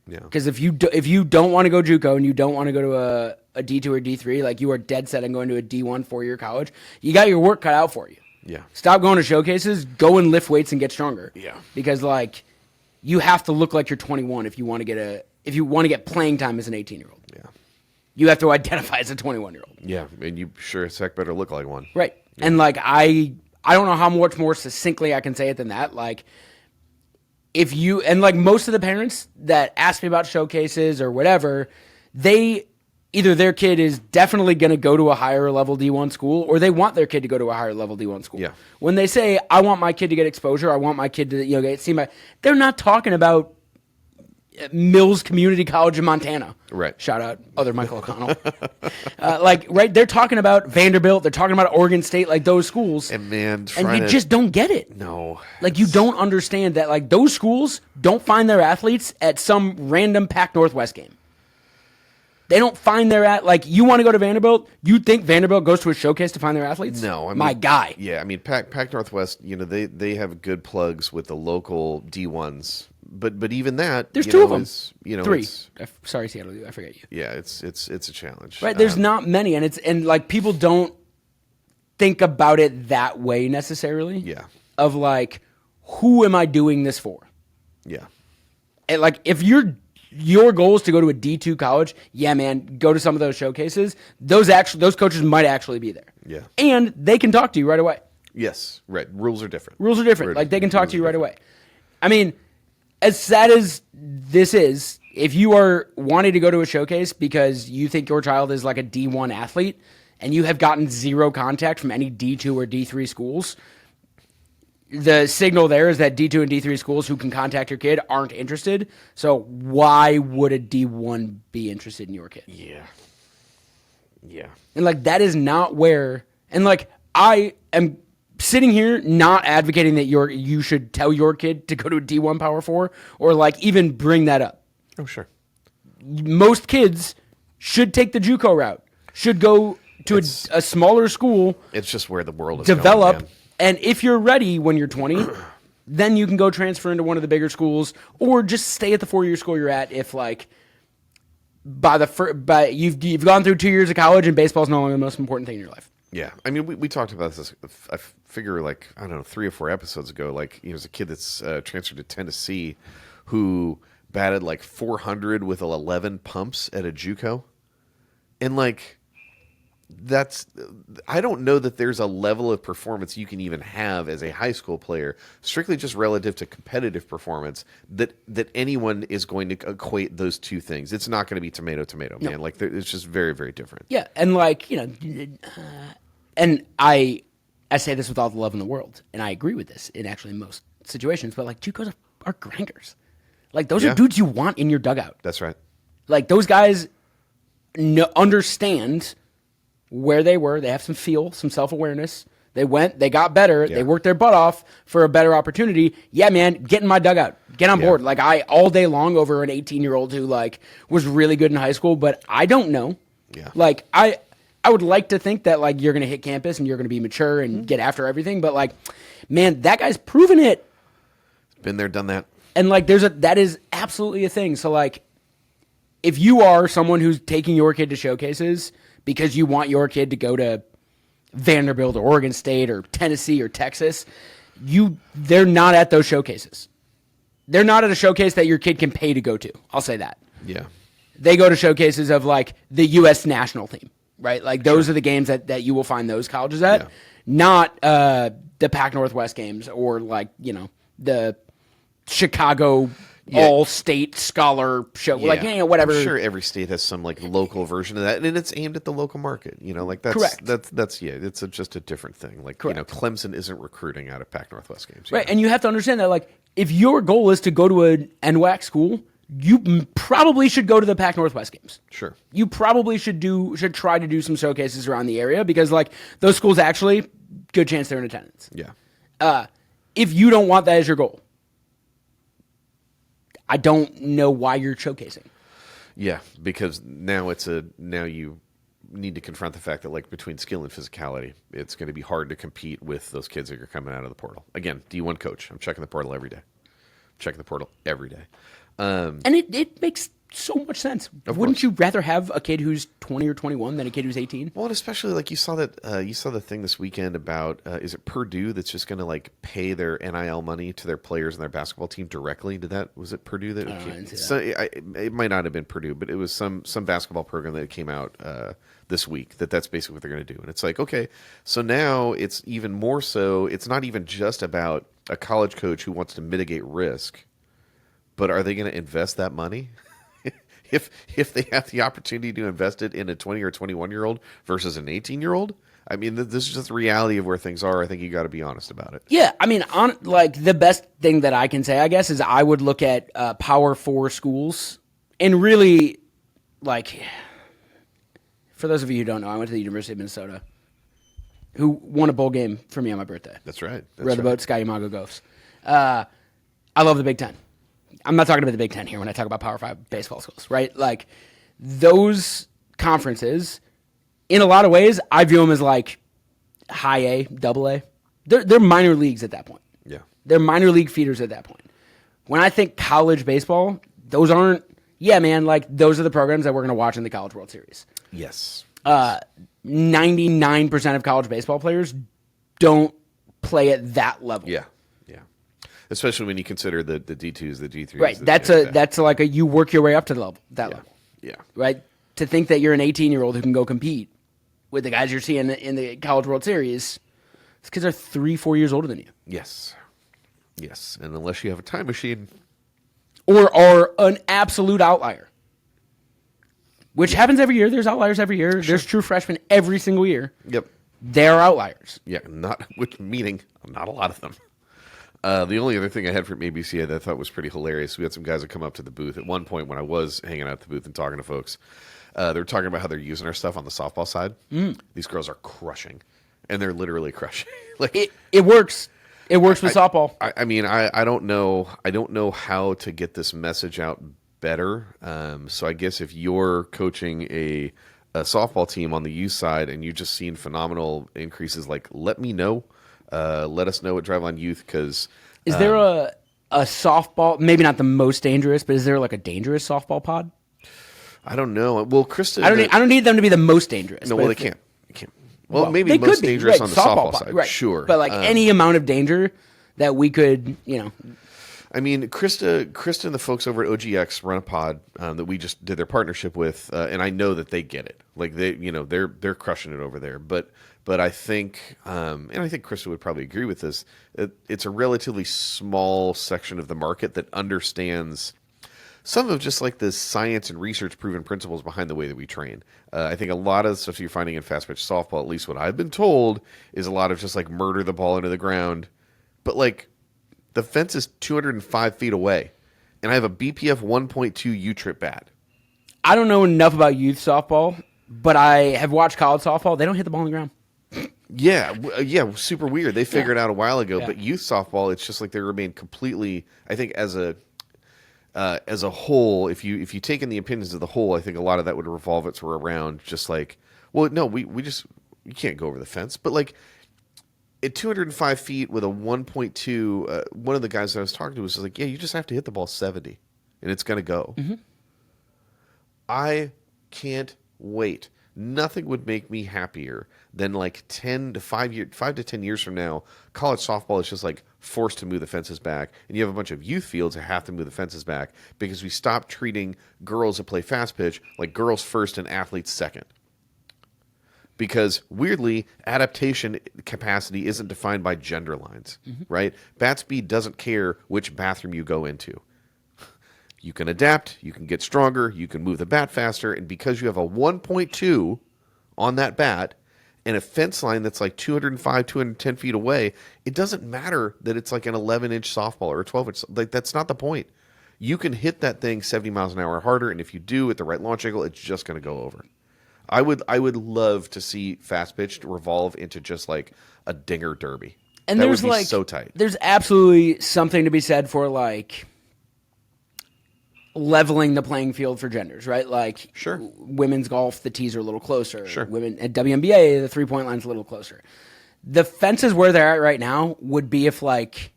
Speaker 1: Yeah.
Speaker 2: Because if you don't want to go JUCO and you don't want to go to a D2 or D3, like you are dead set on going to a D1 4-year college, you got your work cut out for you.
Speaker 1: Yeah.
Speaker 2: Stop going to showcases, go and lift weights and get stronger.
Speaker 1: Yeah.
Speaker 2: Because like you have to look like you're 21 if you want to get playing time as an 18-year-old.
Speaker 1: Yeah.
Speaker 2: You have to identify as a 21-year-old.
Speaker 1: Yeah, and you sure as heck better look like one.
Speaker 2: Right.
Speaker 1: Yeah.
Speaker 2: And like I don't know how much more succinctly I can say it than that. Like if you, and like most of the parents that ask me about showcases or whatever, they either their kid is definitely going to go to a higher level D1 school or they want their kid to go to a higher level D1 school.
Speaker 1: Yeah.
Speaker 2: When they say, I want my kid to get exposure, I want my kid to, they're not talking about Mills Community College in Montana.
Speaker 1: Right.
Speaker 2: Shout out other Michael O'Connell. Right. They're talking about Vanderbilt. They're talking about Oregon State, like those schools.
Speaker 1: And man,
Speaker 2: and you just don't get it.
Speaker 1: No.
Speaker 2: Like you don't understand that like those schools don't find their athletes at some random Pac Northwest game. They don't find like you want to go to Vanderbilt. You think Vanderbilt goes to a showcase to find their athletes?
Speaker 1: No, I mean,
Speaker 2: my guy.
Speaker 1: Yeah, I mean Pac Northwest. They have good plugs with the local D1s, but even that
Speaker 2: there's two of them.
Speaker 1: Three.
Speaker 2: Sorry, Seattle. I forget you.
Speaker 1: Yeah, it's a challenge.
Speaker 2: Right. There's not many, and like people don't think about it that way necessarily.
Speaker 1: Yeah.
Speaker 2: Of like, who am I doing this for?
Speaker 1: Yeah.
Speaker 2: And like if your goal is to go to a D2 college, yeah, man, go to some of those showcases. Those coaches might actually be there.
Speaker 1: Yeah.
Speaker 2: And they can talk to you right away.
Speaker 1: Yes, right. Rules are different.
Speaker 2: Like they can talk to you right away. I mean, as sad as this is, if you are wanting to go to a showcase because you think your child is like a D1 athlete and you have gotten zero contact from any D2 or D3 schools, the signal there is that D2 and D3 schools who can contact your kid aren't interested. So why would a D1 be interested in your kid?
Speaker 1: Yeah. Yeah.
Speaker 2: And like that is not where, and like I am sitting here not advocating that you should tell your kid to go to a D1 Power 4 or like even bring that up.
Speaker 1: Oh, sure.
Speaker 2: Most kids should take the JUCO route, should go to a smaller school.
Speaker 1: It's just where the world is
Speaker 2: develop.
Speaker 1: going, man.
Speaker 2: And if you're ready when you're 20, then you can go transfer into one of the bigger schools or just stay at the 4-year school you're at if like by you've gone through 2 years of college and baseball is no longer the most important thing in your life.
Speaker 1: Yeah. I mean, we talked about this, I figure like, I don't know, 3 or 4 episodes ago, like, there's a kid that's transferred to Tennessee who batted like 400 with 11 pumps at a JUCO. And like, I don't know that there's a level of performance you can even have as a high school player, strictly just relative to competitive performance, that anyone is going to equate those two things. It's not going to be tomato, man. Like it's just very, very different.
Speaker 2: Yeah, and like and I say this with all the love in the world, and I agree with this in actually most situations. But like JUCOs are grinders. Like those are dudes you want in your dugout.
Speaker 1: That's right.
Speaker 2: Like those guys understand where they were. They have some feel, some self-awareness. They went, they got better. Yeah. They worked their butt off for a better opportunity. Yeah, man, get in my dugout. Get on board. Like I all day long over an 18-year-old who like was really good in high school, but I don't know.
Speaker 1: Yeah.
Speaker 2: Like I would like to think that like you're going to hit campus and you're going to be mature and get after everything, but like man, that guy's proven it.
Speaker 1: Been there, done that.
Speaker 2: And like that is absolutely a thing. So like if you are someone who's taking your kid to showcases because you want your kid to go to Vanderbilt or Oregon State or Tennessee or Texas, they're not at those showcases. They're not at a showcase that your kid can pay to go to. I'll say that.
Speaker 1: Yeah.
Speaker 2: They go to showcases of like the U.S. national team, right? Like those are the games that you will find those colleges at, not the Pac Northwest games or like, the Chicago all-state scholar show, like whatever.
Speaker 1: I'm sure every state has some like local version of that, and it's aimed at the local market. Like that's
Speaker 2: correct.
Speaker 1: That's it's just a different thing. Like
Speaker 2: correct.
Speaker 1: Clemson isn't recruiting out of Pac Northwest games,
Speaker 2: right? And you have to understand that like if your goal is to go to an NWAC school, you probably should go to the Pac Northwest games.
Speaker 1: Sure.
Speaker 2: You probably should try to do some showcases around the area because like those schools actually good chance they're in attendance.
Speaker 1: Yeah.
Speaker 2: If you don't want that as your goal, I don't know why you're showcasing.
Speaker 1: Yeah, because now you need to confront the fact that like between skill and physicality, it's going to be hard to compete with those kids that are coming out of the portal. Again, D1 coach, I'm checking the portal every day.
Speaker 2: And it makes so much sense. Wouldn't you rather have a kid who's 20 or 21 than a kid who's 18?
Speaker 1: Well, and especially like you saw the thing this weekend about is it Purdue that's just going to like pay their NIL money to their players and their basketball team directly? Was it Purdue that? It might not have been Purdue, but it was some basketball program that came out this week that's basically what they're going to do. And it's like, okay, so now it's even more so. It's not even just about a college coach who wants to mitigate risk, but are they going to invest that money? If they have the opportunity to invest it in a 20 or 21-year-old versus an 18-year-old, I mean, this is just the reality of where things are. I think you got to be honest about it.
Speaker 2: Yeah, I mean, the best thing that I can say, I guess, is I would look at Power 4 schools and really, like, for those of you who don't know, I went to the University of Minnesota, who won a bowl game for me on my birthday.
Speaker 1: That's right.
Speaker 2: Rode the boat, Sky Yamago Gophs. I love the Big Ten. I'm not talking about the Big Ten here when I talk about Power 5 baseball schools, right? Like, those conferences, in a lot of ways, I view them as like high A, double A. They're minor leagues at that point.
Speaker 1: Yeah.
Speaker 2: They're minor league feeders at that point. When I think college baseball, those aren't, like, those are the programs that we're going to watch in the College World Series.
Speaker 1: Yes.
Speaker 2: 99% of college baseball players don't play at that level.
Speaker 1: Yeah. Especially when you consider the D2s, the D3s.
Speaker 2: Right. That's like you work your way up to the level, level.
Speaker 1: Yeah.
Speaker 2: Right. To think that you're an 18-year-old who can go compete with the guys you're seeing in the College World Series, it's because they're 3-4 years older than you.
Speaker 1: Yes. And unless you have a time machine.
Speaker 2: Or are an absolute outlier. Which happens every year. There's outliers every year. Sure. There's true freshmen every single year.
Speaker 1: Yep.
Speaker 2: They're outliers.
Speaker 1: Yeah, meaning not a lot of them. The only other thing I had from ABCA that I thought was pretty hilarious, we had some guys that come up to the booth. At one point when I was hanging out at the booth and talking to folks, they were talking about how they're using our stuff on the softball side. These girls are crushing, and they're literally crushing. Like
Speaker 2: it works. It works with softball.
Speaker 1: I mean, I don't know. I don't know how to get this message out better. So I guess if you're coaching a softball team on the youth side and you've just seen phenomenal increases, like let me know. Let us know at Driveline Youth because
Speaker 2: is there a softball? Maybe not the most dangerous, but is there like a dangerous softball pod?
Speaker 1: I don't know. Well, Krista,
Speaker 2: I don't need them to be the most dangerous.
Speaker 1: No, well they can't. They can't. Well, maybe the most dangerous on the softball side,
Speaker 2: right.
Speaker 1: Sure.
Speaker 2: But like any amount of danger that we could,
Speaker 1: I mean, Krista and the folks over at OGX run a pod that we just did their partnership with, and I know that they get it. Like they're crushing it over there. But I think, and I think Krista would probably agree with this. It's a relatively small section of the market that understands some of just like the science and research proven principles behind the way that we train. I think a lot of the stuff you're finding in fast pitch softball, at least what I've been told, is a lot of just like murder the ball into the ground. But like the fence is 205 feet away, and I have a BPF 1.2 U-trip bat.
Speaker 2: I don't know enough about youth softball, but I have watched college softball. They don't hit the ball on the ground.
Speaker 1: Yeah, super weird. They figured it out a while ago, but youth softball, it's just like they remain completely. I think as a whole, if you take in the opinions of the whole, I think a lot of that would revolve it around just like, well, no, you can't go over the fence, but like at 205 feet with a 1.2, one of the guys that I was talking to was like, yeah, you just have to hit the ball 70, and it's gonna go. Mm-hmm. I can't wait. Nothing would make me happier than like 5 to 10 years from now, college softball is just like forced to move the fences back, and you have a bunch of youth fields that have to move the fences back because we stopped treating girls that play fast pitch like girls first and athletes second. Because weirdly, adaptation capacity isn't defined by gender lines, right? Bat speed doesn't care which bathroom you go into. You can adapt, you can get stronger, you can move the bat faster, and because you have a 1.2 on that bat and a fence line that's like 205, 210 feet away, it doesn't matter that it's like an 11-inch softball or a 12-inch. Like, that's not the point. You can hit that thing 70 miles an hour harder, and if you do at the right launch angle, it's just going to go over. I would love to see fast pitch revolve into just like a dinger derby.
Speaker 2: And
Speaker 1: that
Speaker 2: there's
Speaker 1: would be
Speaker 2: like
Speaker 1: so tight.
Speaker 2: There's absolutely something to be said for like leveling the playing field for genders, right? Like
Speaker 1: sure.
Speaker 2: Women's golf, the tees are a little closer.
Speaker 1: Sure.
Speaker 2: Women at WNBA, the 3-point line's a little closer. The fences where they're at right now would be if like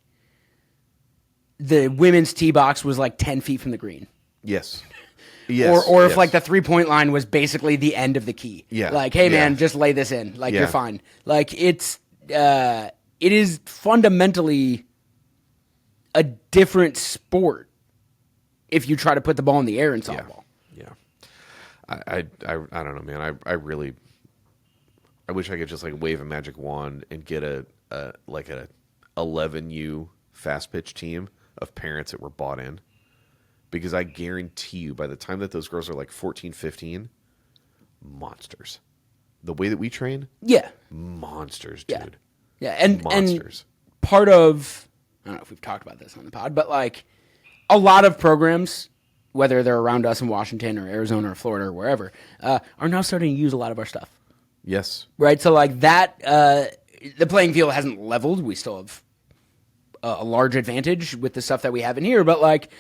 Speaker 2: the women's tee box was like 10 feet from the green.
Speaker 1: Yes. Yes.
Speaker 2: Or if
Speaker 1: yes.
Speaker 2: like the 3-point line was basically the end of the key.
Speaker 1: Yeah.
Speaker 2: Like, hey
Speaker 1: Yeah.
Speaker 2: man, just lay this in. Like
Speaker 1: Yeah.
Speaker 2: you're fine. Like it is fundamentally a different sport if you try to put the ball in the air in softball.
Speaker 1: Yeah. I don't know, man. I really wish I could just like wave a magic wand and get a 11U fast pitch team of parents that were bought in. Because I guarantee you, by the time that those girls are like 14, 15, monsters. The way that we train,
Speaker 2: Yeah.
Speaker 1: monsters, dude.
Speaker 2: Yeah. Yeah. And
Speaker 1: Monsters.
Speaker 2: part of, I don't know if we've talked about this on the pod, but like a lot of programs, whether they're around us in Washington or Arizona or Florida or wherever, are now starting to use a lot of our stuff.
Speaker 1: Yes.
Speaker 2: Right. So like that, the playing field hasn't leveled. We still have a large advantage with the stuff that we have in here, but like,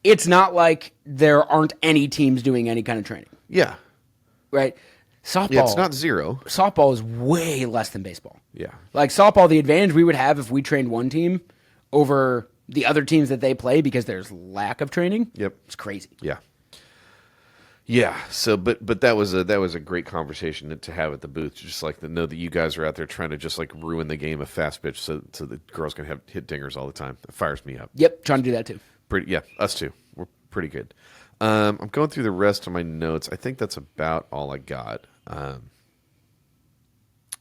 Speaker 2: it's not like there aren't any teams doing any kind of training.
Speaker 1: Yeah.
Speaker 2: Right. Softball.
Speaker 1: Yeah, it's not zero.
Speaker 2: Softball is way less than baseball.
Speaker 1: Yeah.
Speaker 2: Like softball, the advantage we would have if we trained one team over the other teams that they play because there's lack of training.
Speaker 1: Yep.
Speaker 2: It's crazy.
Speaker 1: Yeah. Yeah. So, but that was a great conversation to have at the booth. Just like to know that you guys are out there trying to just like ruin the game of fast pitch so the girls can have hit dingers all the time. It fires me up.
Speaker 2: Yep. Trying to do that too.
Speaker 1: Pretty. Yeah. Us too. We're pretty good. I'm going through the rest of my notes. I think that's about all I got.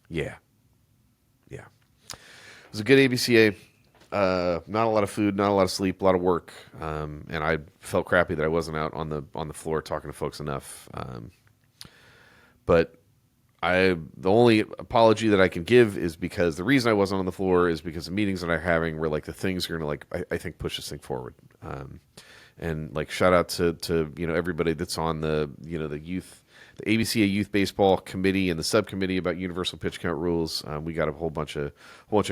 Speaker 1: Yeah. Yeah. It was a good ABCA. Not a lot of food, not a lot of sleep, a lot of work, and I felt crappy that I wasn't out on the floor talking to folks enough. But the only apology that I can give is because the reason I wasn't on the floor is because the meetings that I'm having were like the things are going to I think push this thing forward. And like shout out to everybody that's on the the ABCA Youth Baseball Committee and the subcommittee about universal pitch count rules. We got a whole bunch of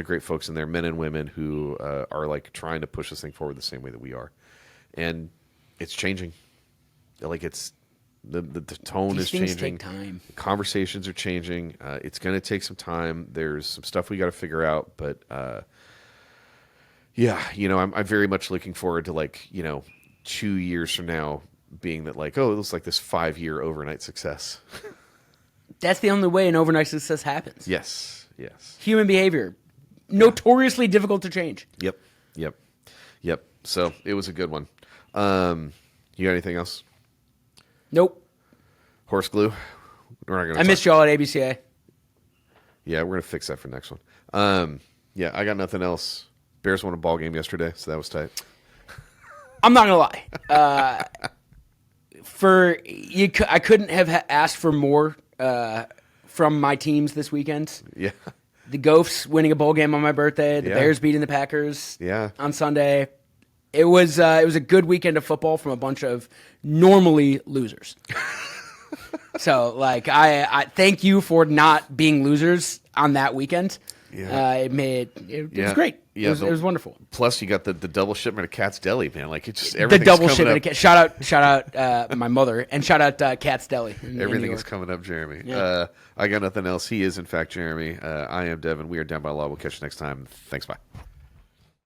Speaker 1: great folks in there, men and women, who are like trying to push this thing forward the same way that we are, and it's changing. Like it's the tone
Speaker 2: These
Speaker 1: is
Speaker 2: things
Speaker 1: changing.
Speaker 2: take time.
Speaker 1: Conversations are changing. It's going to take some time. There's some stuff we got to figure out, but yeah, I'm very much looking forward to 2 years from now being that it looks like this 5-year overnight success.
Speaker 2: That's the only way an overnight success happens.
Speaker 1: Yes.
Speaker 2: Human behavior, notoriously difficult to change.
Speaker 1: Yep. So it was a good one. You got anything else?
Speaker 2: Nope.
Speaker 1: Horse glue? We're not gonna
Speaker 2: I missed y'all at ABCA.
Speaker 1: Yeah, we're going to fix that for next one. Yeah, I got nothing else. Bears won a ball game yesterday, so that was tight.
Speaker 2: I'm not going to lie. I couldn't have asked for more from my teams this weekend.
Speaker 1: Yeah.
Speaker 2: The Gophs winning a bowl game on my birthday. The Bears beating the Packers on Sunday. It was a good weekend of football from a bunch of normally losers. So, I thank you for not being losers on that weekend.
Speaker 1: Yeah.
Speaker 2: It was great.
Speaker 1: Yeah,
Speaker 2: it was wonderful.
Speaker 1: Plus, you got the double shipment of Cat's Deli, man. Like it's just
Speaker 2: The
Speaker 1: everything's
Speaker 2: double
Speaker 1: coming
Speaker 2: shipment.
Speaker 1: up.
Speaker 2: Shout out my mother, and shout out Cat's Deli. In
Speaker 1: Everything
Speaker 2: New
Speaker 1: is
Speaker 2: York.
Speaker 1: coming up, Jeremy.
Speaker 2: Yeah.
Speaker 1: I got nothing else. He is, in fact, Jeremy. I am Devin. We are Down by Law. We'll catch you next time. Thanks. Bye.